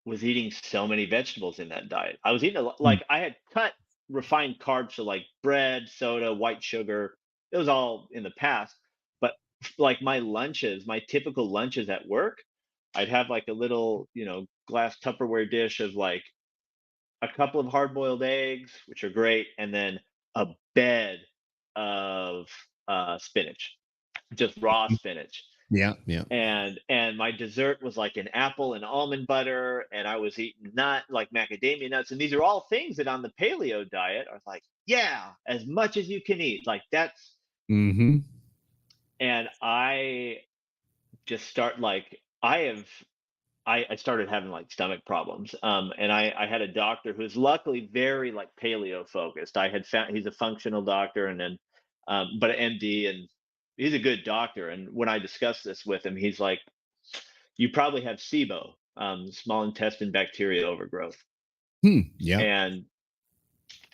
B: was eating so many vegetables in that diet. I was eating a lot,
A: Mm.
B: like I had cut refined carbs, so like bread, soda, white sugar. It was all in the past, but like my lunches, my typical lunches at work, I'd have like a little, glass Tupperware dish of like a couple of hard-boiled eggs, which are great, and then a bed of spinach, just raw spinach.
A: Yeah, yeah.
B: And my dessert was like an apple and almond butter, and I was eating nut like macadamia nuts, and these are all things that on the paleo diet are like, yeah, as much as you can eat, like that's.
A: Mhm.
B: And I just start like I started having like stomach problems. And I had a doctor who's luckily very like paleo focused. I had found he's a functional doctor, and then but an MD, and he's a good doctor. And when I discussed this with him, he's like, "You probably have SIBO, small intestine bacteria overgrowth,
A: Yeah.
B: and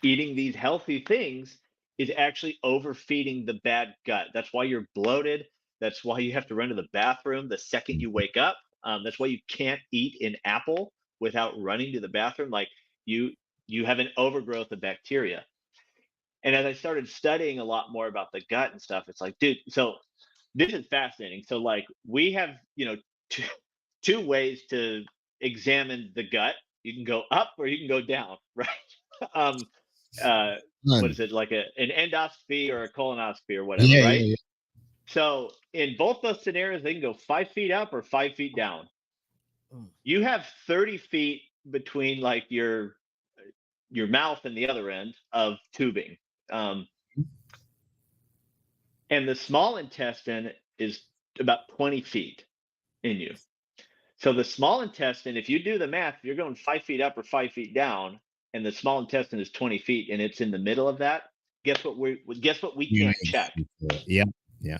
B: eating these healthy things is actually overfeeding the bad gut. That's why you're bloated. That's why you have to run to the bathroom the second you wake up. That's why you can't eat an apple without running to the bathroom. Like you, you have an overgrowth of bacteria." And as I started studying a lot more about the gut and stuff, it's like, dude, so this is fascinating. So like we have, two, two ways to examine the gut. You can go up or you can go down, right? um, what
A: Fun.
B: is it, like an endoscopy or a colonoscopy or whatever,
A: Yeah,
B: right?
A: yeah, yeah.
B: So in both those scenarios, they can go 5 feet up or 5 feet down.
A: Mm.
B: You have 30 feet between like your mouth and the other end of tubing. Um, and the small intestine is about 20 feet in you. So the small intestine, if you do the math, you're going 5 feet up or 5 feet down, and the small intestine is 20 feet, and it's in the middle of that. Guess what we
A: Yeah,
B: can't check.
A: yeah, yeah.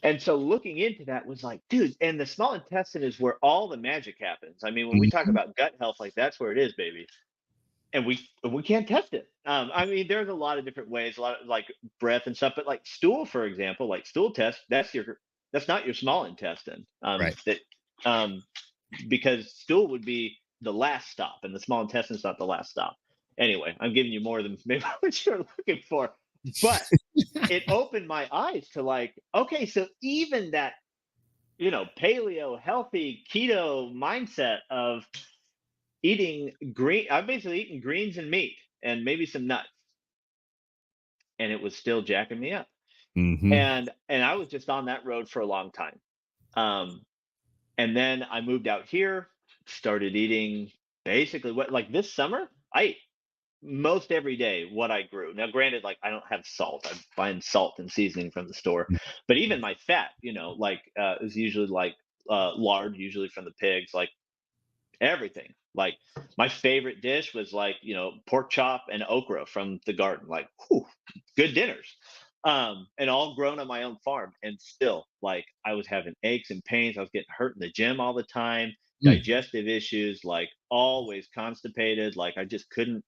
B: And so looking into that was like, dude, and the small intestine is where all the magic happens. I mean, when we talk
A: Mhm.
B: about gut health, like that's where it is, baby. And we can't test it. I mean, there's a lot of different ways, a lot of like breath and stuff, but like stool, for example, like stool test, that's not your small intestine.
A: Right.
B: That because stool would be the last stop, and the small intestine is not the last stop. Anyway, I'm giving you more than maybe what you're looking for, but it opened my eyes to like, okay, so even that, paleo, healthy, keto mindset of eating green, I'm basically eating greens and meat and maybe some nuts, and it was still jacking me up.
A: Mhm.
B: And I was just on that road for a long time. Um, and then I moved out here, started eating basically what, like this summer, I ate most every day what I grew. Now, granted, like I don't have salt. I'm buying salt and seasoning from the store, but even my fat, like is usually like lard, usually from the pigs, like everything. Like my favorite dish was like, pork chop and okra from the garden. Like, whew, good dinners. And all grown on my own farm. And still, like I was having aches and pains. I was getting hurt in the gym all the time,
A: Mm.
B: digestive issues, like always constipated. Like I just couldn't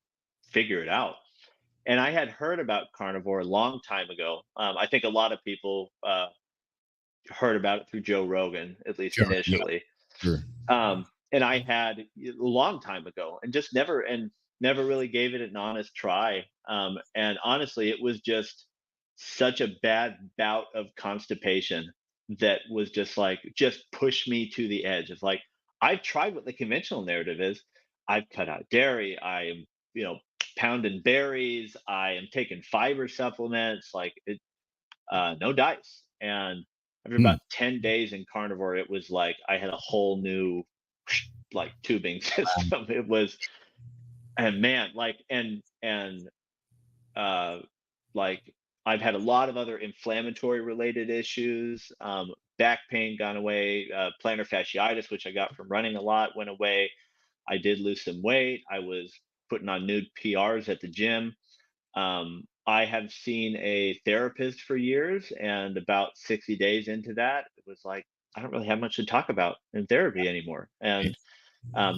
B: figure it out. And I had heard about carnivore a long time ago. I think a lot of people heard about it through Joe Rogan, at least
A: Sure, yeah,
B: initially.
A: sure.
B: And I had a long time ago, and just never really gave it an honest try. And honestly, it was just such a bad bout of constipation that was just pushed me to the edge. It's like I've tried what the conventional narrative is. I've cut out dairy. I am, pounding berries. I am taking fiber supplements. Like it, no dice. And after about
A: Mm.
B: 10 days in carnivore, it was like I had a whole new like tubing system. It was, and man, like, and uh like I've had a lot of other inflammatory related issues. Back pain gone away, plantar fasciitis, which I got from running a lot, went away. I did lose some weight. I was putting on new PRs at the gym. I have seen a therapist for years, and about 60 days into that, it was like, I don't really have much to talk about in therapy anymore. And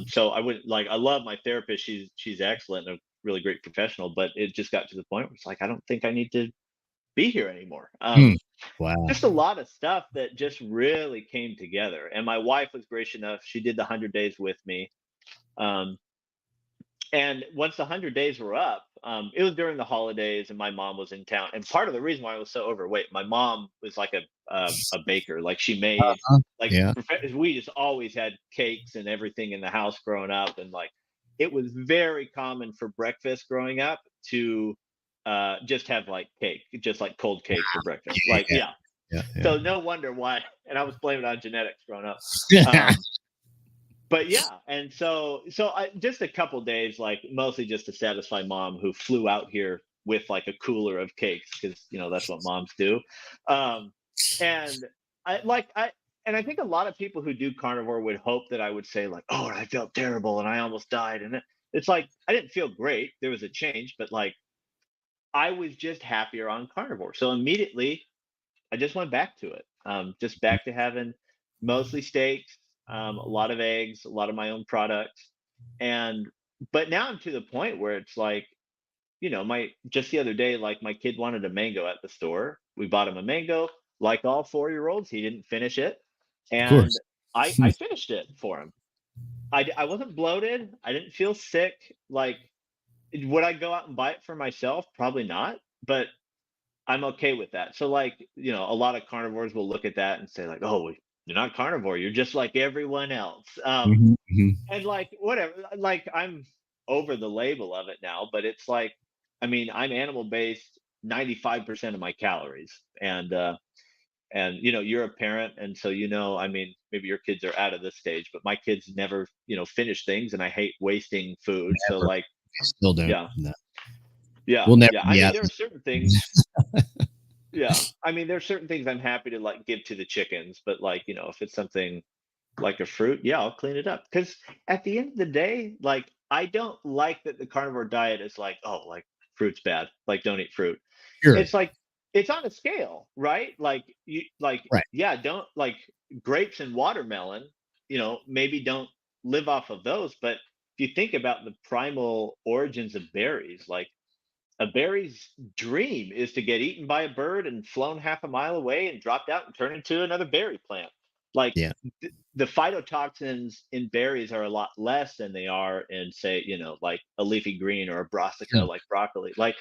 B: so I would like, I love my therapist. She's excellent and a really great professional, but it just got to the point where it's like, I don't think I need to be here anymore.
A: Mm. Wow.
B: Just a lot of stuff that just really came together. And my wife was gracious enough. She did the 100 days with me. Um, and once the 100 days were up, It was during the holidays, and my mom was in town. And part of the reason why I was so overweight, my mom was like a baker. Like she made like
A: Yeah.
B: we just always had cakes and everything in the house growing up, and like it was very common for breakfast growing up to just have like cake, just like cold cake for breakfast. Like
A: Yeah.
B: yeah.
A: Yeah.
B: So no wonder why. And I was blaming it on genetics growing up.
A: Yeah.
B: But yeah, and so I just a couple days, like mostly just to satisfy mom, who flew out here with like a cooler of cakes, because that's what moms do. um and I and I think a lot of people who do carnivore would hope that I would say like, oh, I felt terrible and I almost died, and it's like I didn't feel great, there was a change, but like I was just happier on carnivore, so immediately I just went back to it. Just back to having mostly steaks, a lot of eggs, a lot of my own products. And but now I'm to the point where it's like, my just the other day, like my kid wanted a mango at the store. We bought him a mango, like all 4-year-olds. He didn't finish it.
A: Of
B: And
A: course.
B: I finished it for him. I wasn't bloated. I didn't feel sick. Like, would I go out and buy it for myself? Probably not. But I'm okay with that. So like, a lot of carnivores will look at that and say like, "Oh, you're not carnivore. You're just like everyone else."
A: Mhm, mhm.
B: And like whatever, like I'm over the label of it now, but it's like, I mean, I'm animal based 95% of my calories. And you're a parent, and so I mean, maybe your kids are out of this stage, but my kids never, finish things, and I hate wasting food. So
A: Never.
B: like,
A: I still don't.
B: yeah,
A: No.
B: yeah,
A: We'll never
B: yeah. I
A: be
B: mean,
A: out
B: there
A: of
B: are certain things. Yeah. I mean, there's certain things I'm happy to like give to the chickens, but like, if it's something like a fruit, yeah, I'll clean it up. Because at the end of the day, like I don't like that the carnivore diet is like, oh, like fruit's bad. Like don't eat fruit.
A: sure.
B: It's like it's on a scale, right? Like
A: Right.
B: yeah, don't like grapes and watermelon, maybe don't live off of those. But if you think about the primal origins of berries, like a berry's dream is to get eaten by a bird and flown half a mile away and dropped out and turned into another berry plant. Like
A: Yeah.
B: the phytotoxins in berries are a lot less than they are in, say, like a leafy green or a brassica
A: Sure.
B: like broccoli. Like,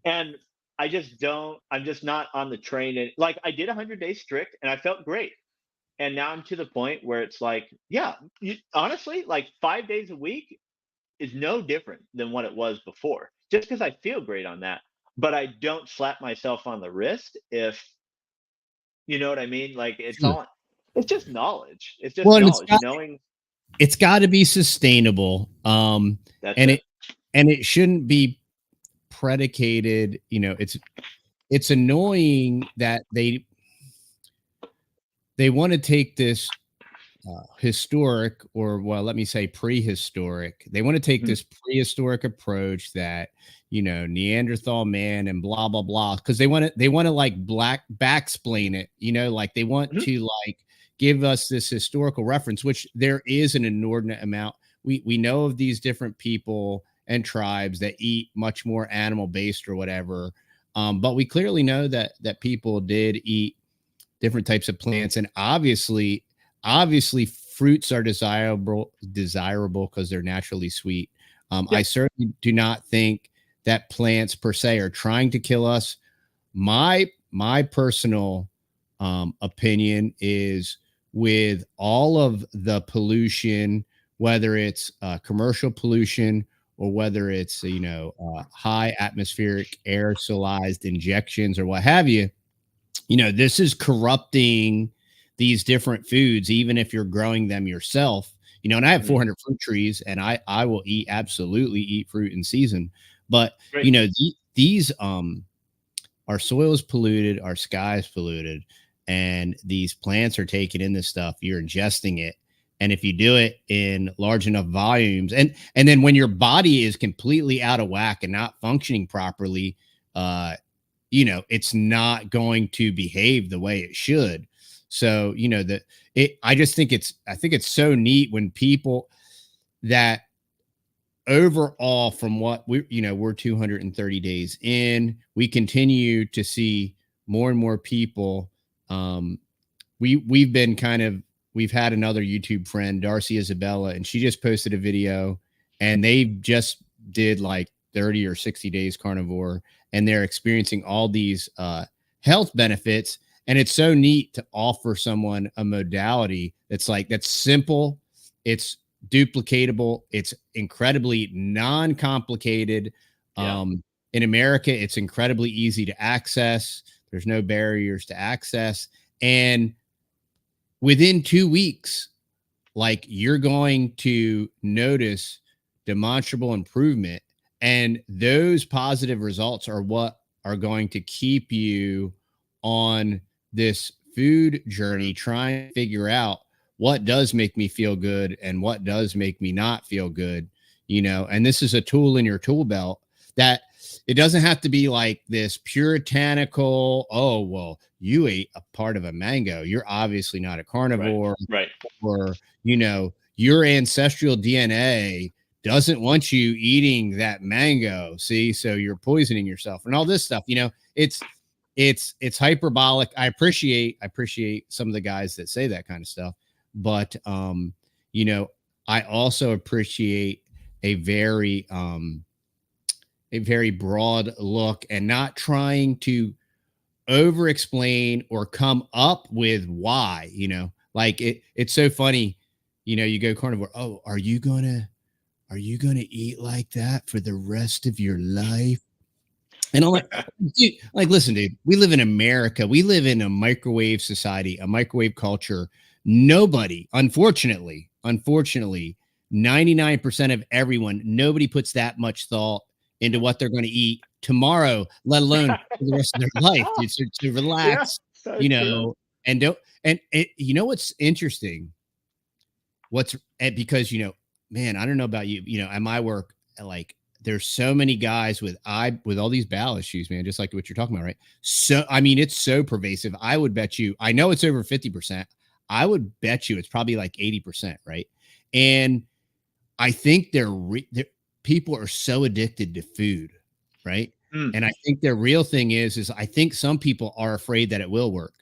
B: and I just don't, I'm just not on the train. And like I did 100 days strict and I felt great. And now I'm to the point where it's like, yeah, honestly, like 5 days a week is no different than what it was before. Just because I feel great on that, but I don't slap myself on the wrist if you know what I mean. Like
A: Sure.
B: it's just knowledge. It's just
A: Well, and
B: knowledge, knowing
A: it's got to be sustainable.
B: that's
A: And
B: it.
A: it shouldn't be predicated, it's annoying that they want to take this historic, or well, let me say prehistoric. They want to take
B: Mhm.
A: this prehistoric approach that, Neanderthal man and blah blah blah, because they want to like black backsplain it, like they want
B: Mhm.
A: to like give us this historical reference, which there is an inordinate amount. We know of these different people and tribes that eat much more animal based or whatever, but we clearly know that people did eat different types of plants, and obviously fruits are desirable because they're naturally sweet. I
B: Yeah.
A: certainly do not think that plants per se are trying to kill us. My personal opinion is, with all of the pollution, whether it's commercial pollution or whether it's high atmospheric aerosolized injections or what have you, this is corrupting these different foods, even if you're growing them yourself. And I have
B: Mhm.
A: 400 fruit trees, and I will absolutely eat fruit in season. But
B: Great.
A: these our soil is polluted, our sky is polluted, and these plants are taking in this stuff. You're ingesting it, and if you do it in large enough volumes, and then when your body is completely out of whack and not functioning properly, uh, it's not going to behave the way it should. So, that it, I think it's so neat when people that overall, from what we're 230 days in, we continue to see more and more people. We've been we've had another YouTube friend, Darcy Isabella, and she just posted a video, and they just did like 30 or 60 days carnivore, and they're experiencing all these health benefits. And it's so neat to offer someone a modality that's simple, it's duplicatable, it's incredibly non-complicated.
B: Yeah.
A: In America, it's incredibly easy to access. There's no barriers to access. And within 2 weeks, like, you're going to notice demonstrable improvement. And those positive results are what are going to keep you on this food journey, trying to figure out what does make me feel good and what does make me not feel good, and this is a tool in your tool belt that it doesn't have to be like this puritanical, oh, well, you ate a part of a mango, you're obviously not a carnivore,
B: Right.
A: or your ancestral DNA doesn't want you eating that mango, see, so you're poisoning yourself and all this stuff. It's hyperbolic. I appreciate some of the guys that say that kind of stuff, but I also appreciate a very broad look and not trying to over explain or come up with why. Like, it's so funny. You go carnivore, oh, are you gonna eat like that for the rest of your life? And I'm like, dude, like, listen, dude, we live in America. We live in a microwave society, a microwave culture. Nobody, unfortunately, 99% of everyone, nobody puts that much thought into what they're going to eat tomorrow, let alone for the rest of their life, dude. So to
B: Yeah,
A: relax,
B: so true.
A: and don't, and what's interesting? Because, man, I don't know about you, at my work, like, there's so many guys with all these bowel issues, man, just like what you're talking about, right? So, I mean, it's so pervasive. I would bet you, I know it's over 50%. I would bet you it's probably like 80%, right? And I think people are so addicted to food, right?
B: Mm,
A: And I think their real thing is I think some people are afraid that it will work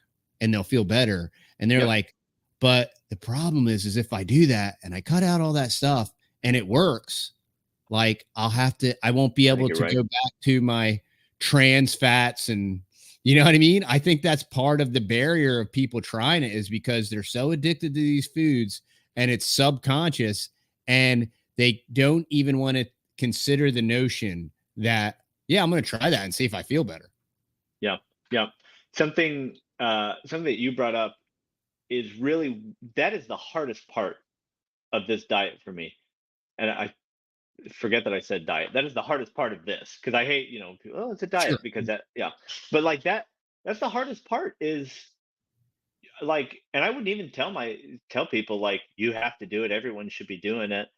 A: and they'll feel better. And they're
B: yep.
A: like, but the problem is if I do that and I cut out all that stuff and it works, like, I won't be
B: I think
A: able
B: you're
A: to
B: right.
A: go back to my trans fats. And you know what I mean? I think that's part of the barrier of people trying it, is because they're so addicted to these foods and it's subconscious, and they don't even want to consider the notion that, yeah, I'm going to try that and see if I feel better.
B: Yeah. Yeah. Something that you brought up is really, that is the hardest part of this diet for me. And I forget that I said diet. That is the hardest part of this, because I hate, oh, it's a
A: Sure.
B: diet, because that, yeah. But like that's the hardest part, is like, and I wouldn't even tell people like, you have to do it. Everyone should be doing it.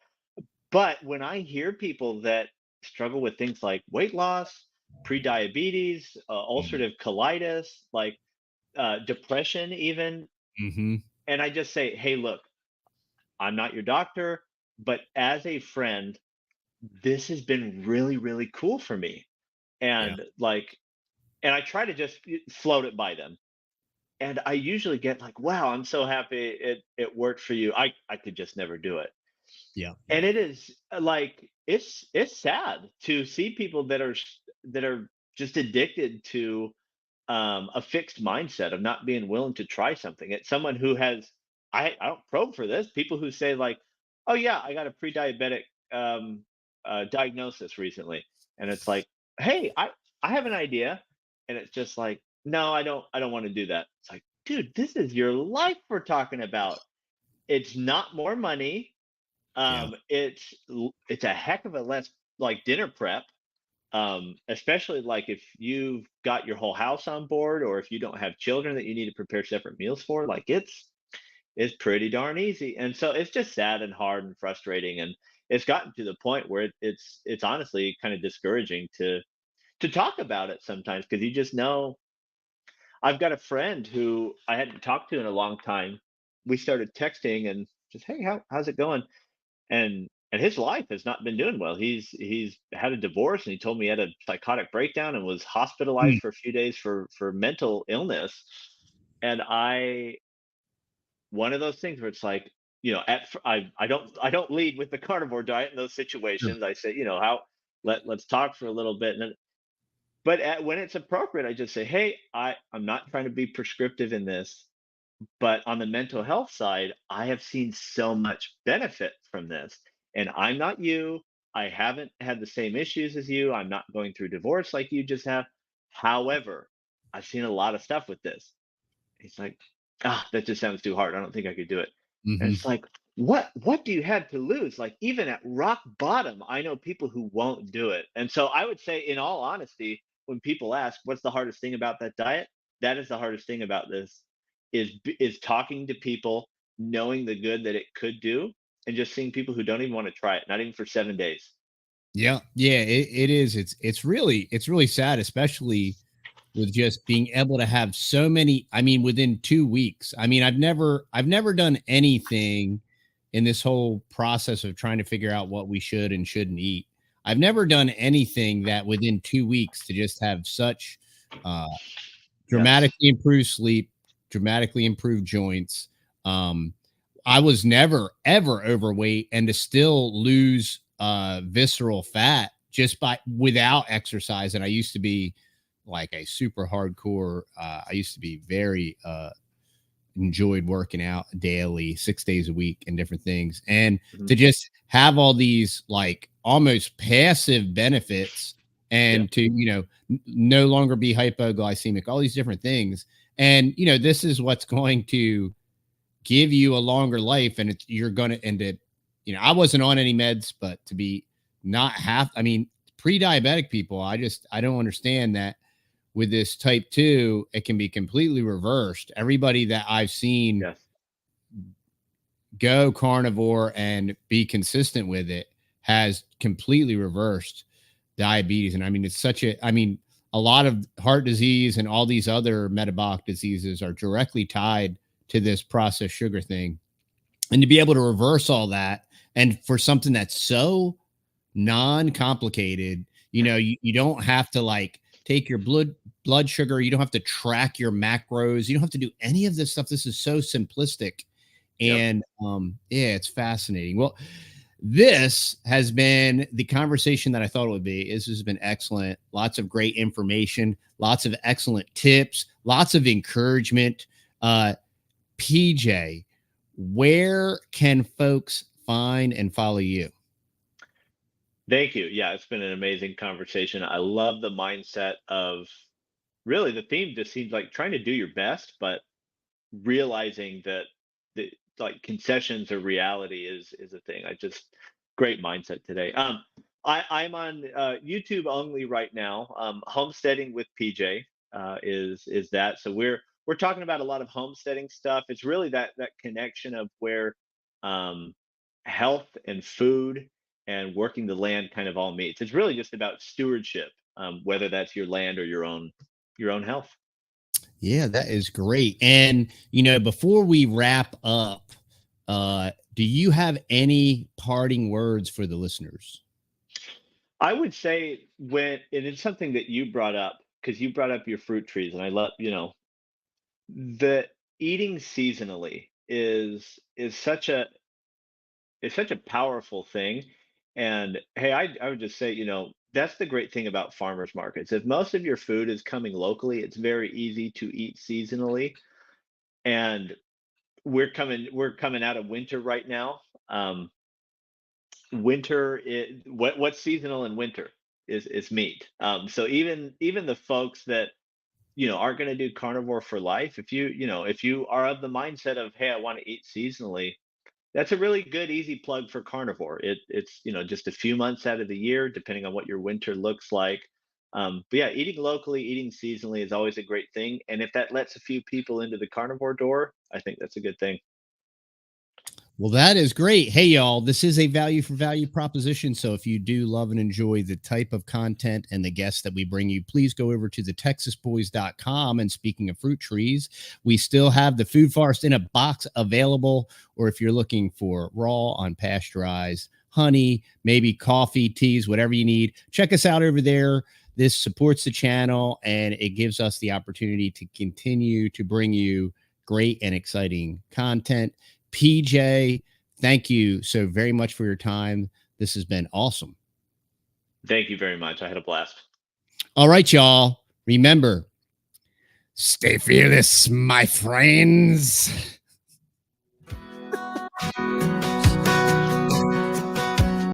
B: But when I hear people that struggle with things like weight loss, pre-diabetes, ulcerative colitis, like depression, even,
A: Mm-hmm.
B: and I just say, hey, look, I'm not your doctor, but as a friend, this has been really, really cool for me.
A: Yeah.
B: And like, and I try to just float it by them. And I usually get like, wow, I'm so happy it worked for you. I could just never do it.
A: Yeah.
B: And it is like, it's sad to see people that are just addicted to a fixed mindset of not being willing to try something. It's someone who has, I don't probe for this. People who say like, oh yeah, I got a pre-diabetic diagnosis recently, and it's like, hey, I have an idea, and it's just like, no, I don't want to do that. It's like, dude, this is your life we're talking about. It's not more money.
A: Yeah.
B: It's a heck of a less like dinner prep, especially like if you've got your whole house on board, or if you don't have children that you need to prepare separate meals for. Like, it's pretty darn easy. And so it's just sad and hard and frustrating, and it's gotten to the point where it's honestly kind of discouraging to talk about it sometimes, because you just know. I've got a friend who I hadn't talked to in a long time. We started texting and just, hey, how's it going? And his life has not been doing well. He's had a divorce, and he told me he had a psychotic breakdown and was hospitalized
A: Mm.
B: for a few days for mental illness. And I one of those things where it's like, I don't lead with the carnivore diet in those
A: Sure.
B: situations. I say, how let's talk for a little bit. And then, but when it's appropriate, I just say, hey, I'm not trying to be prescriptive in this, but on the mental health side, I have seen so much benefit from this. And I'm not you. I haven't had the same issues as you. I'm not going through divorce like you just have. However, I've seen a lot of stuff with this. He's like, that just sounds too hard. I don't think I could do it. And
A: Hmm.
B: it's like, what do you have to lose? Like, even at rock bottom, I know people who won't do it. And so I would say, in all honesty, when people ask, what's the hardest thing about that diet? That is the hardest thing about this, is talking to people, knowing the good that it could do, and just seeing people who don't even want to try it, not even for 7 days.
A: Yeah. Yeah, it is. It's really sad, especially with just being able to have so many, I mean, within 2 weeks. I mean, I've never done anything in this whole process of trying to figure out what we should and shouldn't eat. I've never done anything that within 2 weeks to just have such uh
B: Yes.
A: dramatically improved sleep, dramatically improved joints. Um, I was never ever overweight, and to still lose visceral fat just by without exercise. And I used to be like a super hardcore. I used to be very enjoyed working out daily, 6 days a week, and different things. And
B: Mhm.
A: to just have all these like almost passive benefits,
B: Yeah.
A: and to, no longer be hypoglycemic, all these different things. And, this is what's going to give you a longer life. And you're going to end it. I wasn't on any meds, but to be not half, I mean, pre-diabetic people, I don't understand that with this type 2, it can be completely reversed. Everybody that I've seen
B: Yes.
A: go carnivore and be consistent with it has completely reversed diabetes. And I mean, a lot of heart disease and all these other metabolic diseases are directly tied to this processed sugar thing. And to be able to reverse all that, and for something that's so non-complicated, you don't have to like take your blood sugar, you don't have to track your macros, you don't have to do any of this stuff. This is so simplistic.
B: Yep.
A: And yeah, it's fascinating. Well, this has been the conversation that I thought it would be. This has been excellent. Lots of great information, lots of excellent tips, lots of encouragement. PJ, where can folks find and follow you?
B: Thank you. Yeah, it's been an amazing conversation. I love the mindset of, really, the theme just seems like trying to do your best, but realizing that the, like, concessions or reality is a thing. I just, great mindset today. I'm on YouTube only right now. Homesteading with PJ is that. So we're talking about a lot of homesteading stuff. It's really that connection of where um, health and food and working the land kind of all meets. It's really just about stewardship, whether that's your land or your own health.
A: Yeah, that is great. And, before we wrap up, do you have any parting words for the listeners?
B: I would say, when and it's something that you brought up, because you brought up your fruit trees, and I love, the eating seasonally is such a powerful thing. And hey, I would just say, that's the great thing about farmers markets. If most of your food is coming locally, it's very easy to eat seasonally. And we're coming out of winter right now. Um, what's seasonal in winter is meat. So even the folks that aren't going to do carnivore for life, if you are of the mindset of, hey, I want to eat seasonally, that's a really good easy plug for carnivore. It's just a few months out of the year, depending on what your winter looks like. But yeah, eating locally, eating seasonally is always a great thing. And if that lets a few people into the carnivore door, I think that's a good thing.
A: Well, that is great. Hey, y'all, this is a value for value proposition. So if you do love and enjoy the type of content and the guests that we bring you, please go over to the texasboys.com. And speaking of fruit trees, we still have the food forest in a box available. Or if you're looking for raw, unpasteurized honey, maybe coffee, teas, whatever you need, check us out over there. This supports the channel and it gives us the opportunity to continue to bring you great and exciting content. PJ, thank you so very much for your time. This has been awesome.
B: Thank you very much. I had a blast.
A: All right, y'all. Remember, stay fearless, my friends.